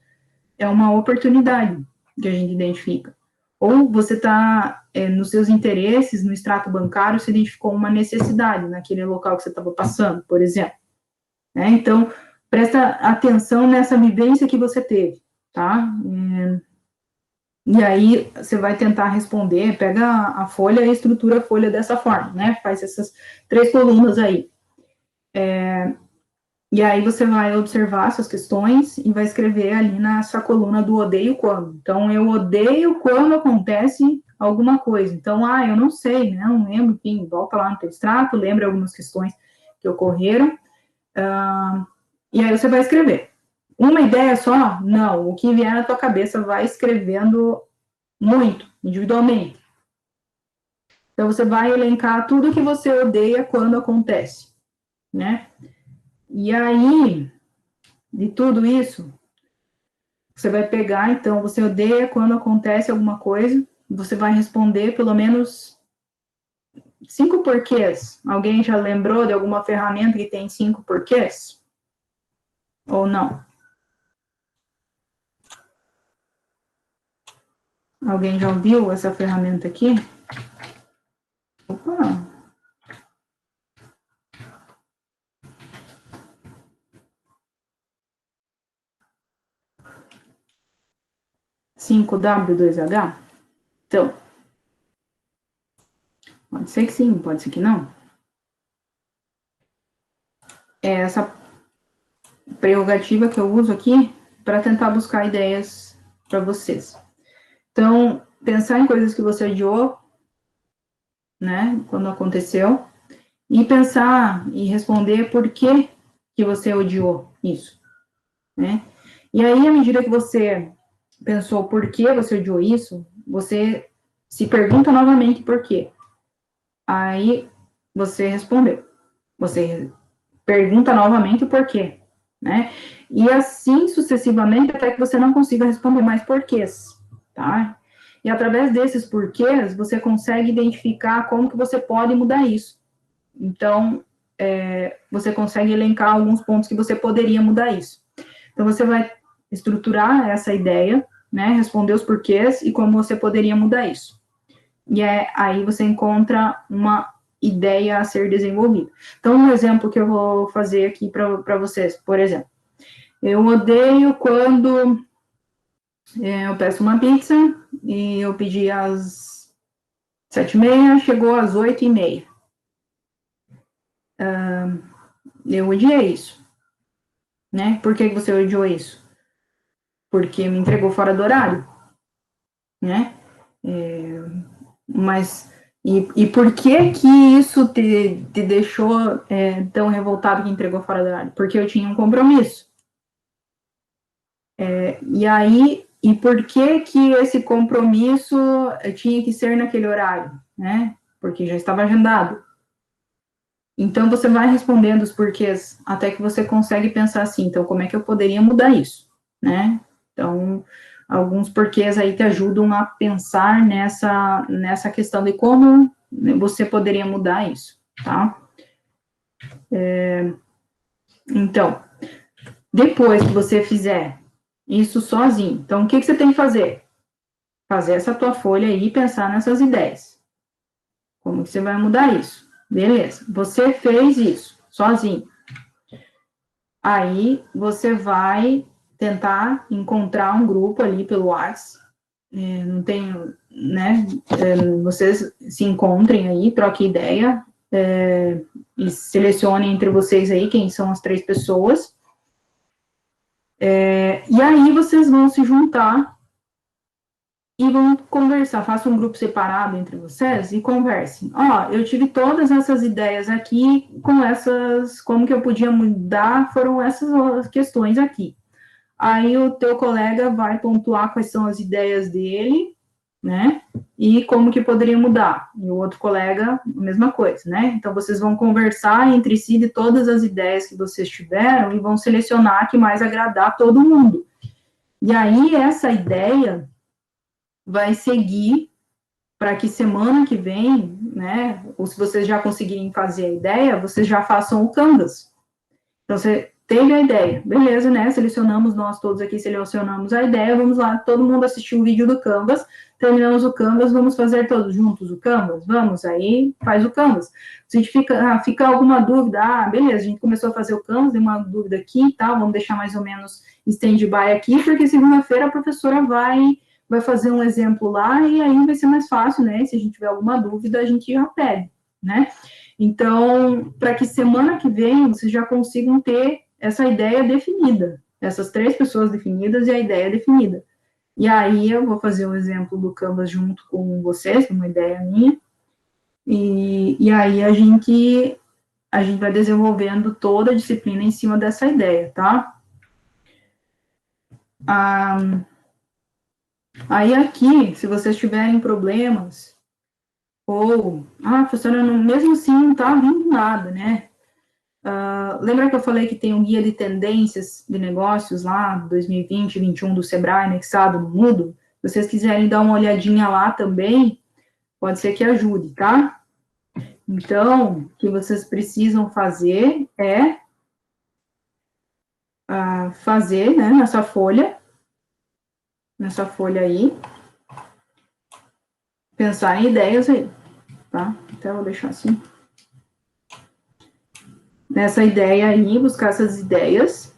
é uma oportunidade que a gente identifica. Ou você está, nos seus interesses, no extrato bancário, você identificou uma necessidade naquele local que você estava passando, por exemplo. Né? Então, presta atenção nessa vivência que você teve, tá? E aí, você vai tentar responder, pega a folha e estrutura a folha dessa forma, né? Faz essas 3 colunas aí. E aí você vai observar essas questões e vai escrever ali nessa coluna do odeio quando. Então, eu odeio quando acontece alguma coisa. Então, eu não sei, né? Não lembro, enfim, volta lá no teu extrato, lembra algumas questões que ocorreram. E aí você vai escrever. Uma ideia só? Não. O que vier na tua cabeça, vai escrevendo muito, individualmente. Então, você vai elencar tudo que você odeia quando acontece, né? E aí, de tudo isso, você vai pegar, então, você odeia quando acontece alguma coisa, você vai responder pelo menos 5 porquês. Alguém já lembrou de alguma ferramenta que tem 5 porquês? Ou não? Alguém já ouviu essa ferramenta aqui? Opa! (5W2H)? Então, pode ser que sim, pode ser que não. É essa prerrogativa que eu uso aqui para tentar buscar ideias para vocês. Então, pensar em coisas que você adiou, né, quando aconteceu, e pensar e responder por que você odiou isso, né? E aí, à medida que você pensou por que você odiou isso, você se pergunta novamente por quê. Aí, você respondeu. Você pergunta novamente o porquê, né? E assim sucessivamente, até que você não consiga responder mais porquês, tá? E através desses porquês, você consegue identificar como que você pode mudar isso. Então, você consegue elencar alguns pontos que você poderia mudar isso. Então, você vai estruturar essa ideia, né? Responder os porquês e como você poderia mudar isso. E aí você encontra uma ideia a ser desenvolvida. Então, um exemplo que eu vou fazer aqui para vocês, por exemplo, eu odeio quando eu peço uma pizza e eu pedi às 7h30, chegou às 8h30. Eu odiei isso, né? Por que você odiou isso? Porque me entregou fora do horário, né? Mas e por que que isso te deixou tão revoltado que entregou fora do horário? Porque eu tinha um compromisso. E aí, e por que que esse compromisso tinha que ser naquele horário, né? Porque já estava agendado. Então, você vai respondendo os porquês até que você consegue pensar assim, então, como é que eu poderia mudar isso, né? Então, alguns porquês aí te ajudam a pensar nessa questão de como você poderia mudar isso, tá? Então, depois que você fizer isso sozinho, então, o que você tem que fazer? Fazer essa tua folha aí e pensar nessas ideias. Como que você vai mudar isso? Beleza, você fez isso sozinho. Aí, você vai tentar encontrar um grupo ali pelo WhatsApp, não tem, né, vocês se encontrem aí, troquem ideia, e selecionem entre vocês aí quem são as 3 pessoas, e aí vocês vão se juntar e vão conversar, façam um grupo separado entre vocês e conversem. Eu tive todas essas ideias aqui, com essas, como que eu podia mudar, foram essas questões aqui. Aí o teu colega vai pontuar quais são as ideias dele, né, e como que poderia mudar. E o outro colega, a mesma coisa, né. Então, vocês vão conversar entre si de todas as ideias que vocês tiveram e vão selecionar a que mais agradar a todo mundo. E aí, essa ideia vai seguir para que semana que vem, né, ou se vocês já conseguirem fazer a ideia, vocês já façam o Canvas. Então, você teve a ideia, beleza, né, selecionamos, nós todos aqui selecionamos a ideia, vamos lá, todo mundo assistiu o vídeo do Canvas, terminamos o Canvas, vamos fazer todos juntos o Canvas? Vamos, aí faz o Canvas. Se a gente fica alguma dúvida, beleza, a gente começou a fazer o Canvas, tem uma dúvida aqui e tal, vamos deixar mais ou menos stand-by aqui, porque segunda-feira a professora vai fazer um exemplo lá, e aí vai ser mais fácil, né, se a gente tiver alguma dúvida, a gente já pede, né. Então, para que semana que vem vocês já consigam ter essa ideia definida, essas 3 pessoas definidas e a ideia definida. E aí eu vou fazer um exemplo do Canvas junto com vocês, uma ideia minha, e aí a gente vai desenvolvendo toda a disciplina em cima dessa ideia, tá? Aí aqui, se vocês tiverem problemas, ou, professora, mesmo assim não tá vindo nada, né? Lembra que eu falei que tem um guia de tendências de negócios lá, 2020, 2021 do Sebrae, anexado no Moodle? Se vocês quiserem dar uma olhadinha lá também, pode ser que ajude, tá? Então, o que vocês precisam fazer é fazer, né, nessa folha aí, pensar em ideias aí, tá? Então, eu vou deixar assim. Nessa ideia aí, buscar essas ideias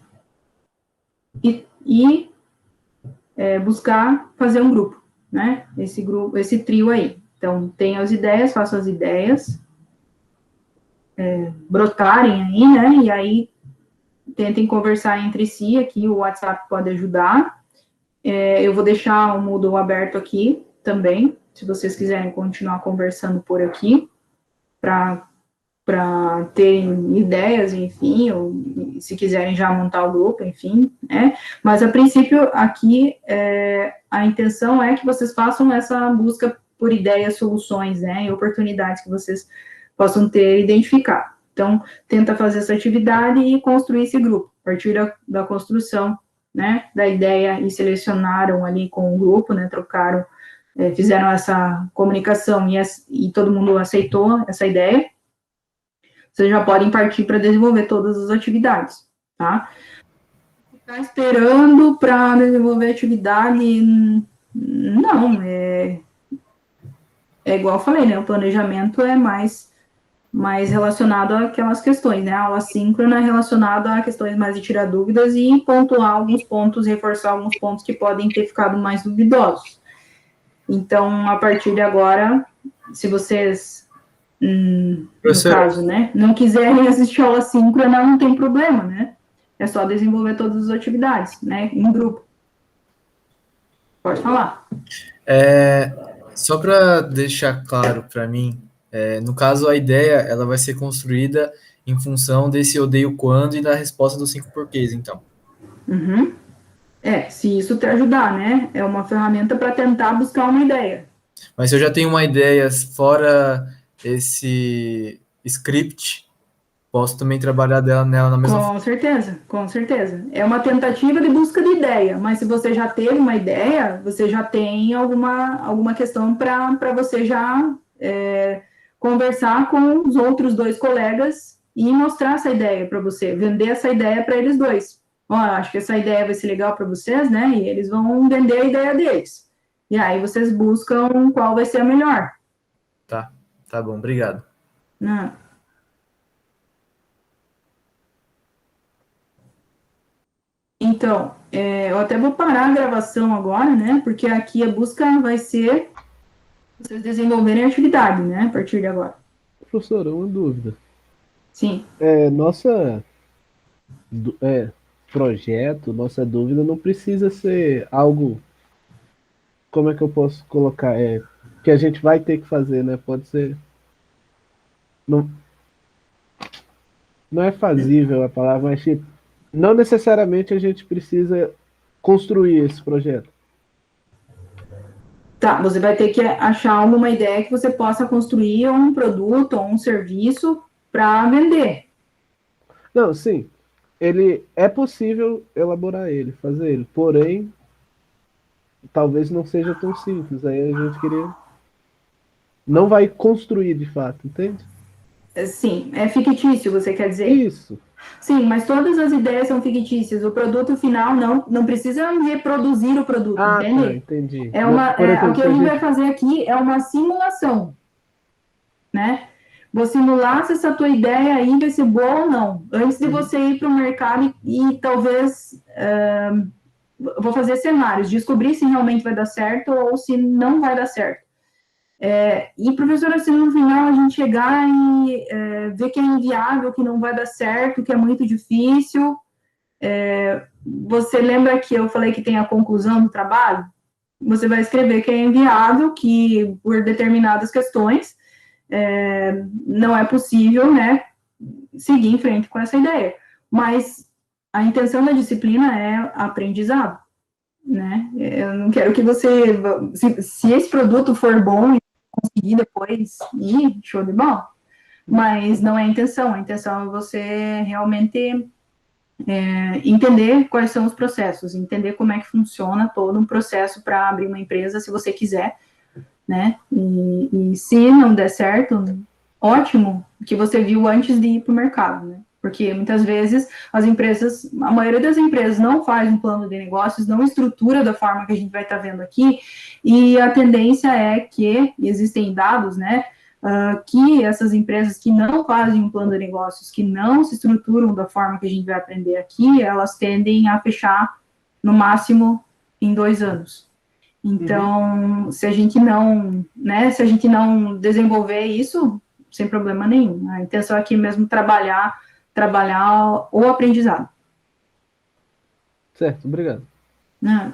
e buscar fazer um grupo, né? Esse trio aí. Então, tem as ideias, façam as ideias brotarem aí, né? E aí, tentem conversar entre si, aqui o WhatsApp pode ajudar. Eu vou deixar o Moodle aberto aqui também, se vocês quiserem continuar conversando por aqui, para terem ideias, enfim, ou se quiserem já montar o grupo, enfim, né? Mas, a princípio, aqui, a intenção é que vocês façam essa busca por ideias, soluções, né, e oportunidades que vocês possam ter identificado. Então, tenta fazer essa atividade e construir esse grupo, a partir da construção, né, da ideia, e selecionaram ali com o grupo, né, trocaram, fizeram essa comunicação e todo mundo aceitou essa ideia. Vocês já podem partir para desenvolver todas as atividades, tá? Ficar esperando para desenvolver atividade, não, é igual eu falei, né, o planejamento é mais relacionado àquelas questões, né, a aula síncrona é relacionada a questões mais de tirar dúvidas e pontuar alguns pontos, reforçar alguns pontos que podem ter ficado mais duvidosos. Então, a partir de agora, se vocês, no caso, né, não quiserem assistir a aula síncrona, não tem problema, né, é só desenvolver todas as atividades, né, em grupo. Pode falar. Só para deixar claro para mim, no caso, a ideia ela vai ser construída em função desse odeio quando e da resposta dos 5 porquês, então. Uhum. Se isso te ajudar, né? É uma ferramenta para tentar buscar uma ideia. Mas se eu já tenho uma ideia fora esse script, posso também trabalhar nela na mesma forma? Com certeza. É uma tentativa de busca de ideia, mas se você já teve uma ideia, você já tem alguma questão para você já conversar com os outros 2 colegas e mostrar essa ideia para você, vender essa ideia para eles 2. Acho que essa ideia vai ser legal para vocês, né? E eles vão vender a ideia deles. E aí vocês buscam qual vai ser a melhor. Tá bom, obrigado. Não. Então, eu até vou parar a gravação agora, né? Porque aqui a busca vai ser vocês desenvolverem a atividade, né? A partir de agora. Professora, uma dúvida. Sim. Nossa projeto, nossa dúvida não precisa ser algo, como é que eu posso colocar, que a gente vai ter que fazer, né? Pode ser, não é fazível a palavra, mas tipo, não necessariamente a gente precisa construir esse projeto. Tá, você vai ter que achar alguma ideia que você possa construir um produto ou um serviço para vender. Não, sim. É possível elaborar ele, fazer ele, porém, talvez não seja tão simples. Aí a gente não vai construir de fato, entende? Sim, é fictício, você quer dizer? Isso. Sim, mas todas as ideias são fictícias. O produto final não precisa reproduzir o produto, entende? Tá, entendi. O que a gente vai fazer aqui é uma simulação, né? Vou simular se essa tua ideia aí vai ser boa ou não. Antes de você ir para o mercado e talvez... vou fazer cenários, descobrir se realmente vai dar certo ou se não vai dar certo. E, professora, se no final a gente chegar e ver que é inviável, que não vai dar certo, que é muito difícil, você lembra que eu falei que tem a conclusão do trabalho? Você vai escrever que é inviável, que por determinadas questões não é possível, né, seguir em frente com essa ideia. Mas a intenção da disciplina é aprendizado, né? Eu não quero que você... Se esse produto for bom e conseguir depois ir, show de bola. Mas não é a intenção. A intenção é você realmente entender quais são os processos, entender como é que funciona todo um processo para abrir uma empresa, se você quiser, né? E se não der certo, ótimo que você viu antes de ir para o mercado, né? Porque muitas vezes as empresas, a maioria das empresas não faz um plano de negócios, não estrutura da forma que a gente vai estar vendo aqui, e a tendência é que, e existem dados, né, que essas empresas que não fazem um plano de negócios, que não se estruturam da forma que a gente vai aprender aqui, elas tendem a fechar no máximo em 2 anos. Então, se a gente não, né, se a gente não desenvolver isso, sem problema nenhum. A intenção aqui mesmo é trabalhar o aprendizado. Certo, obrigado. Né?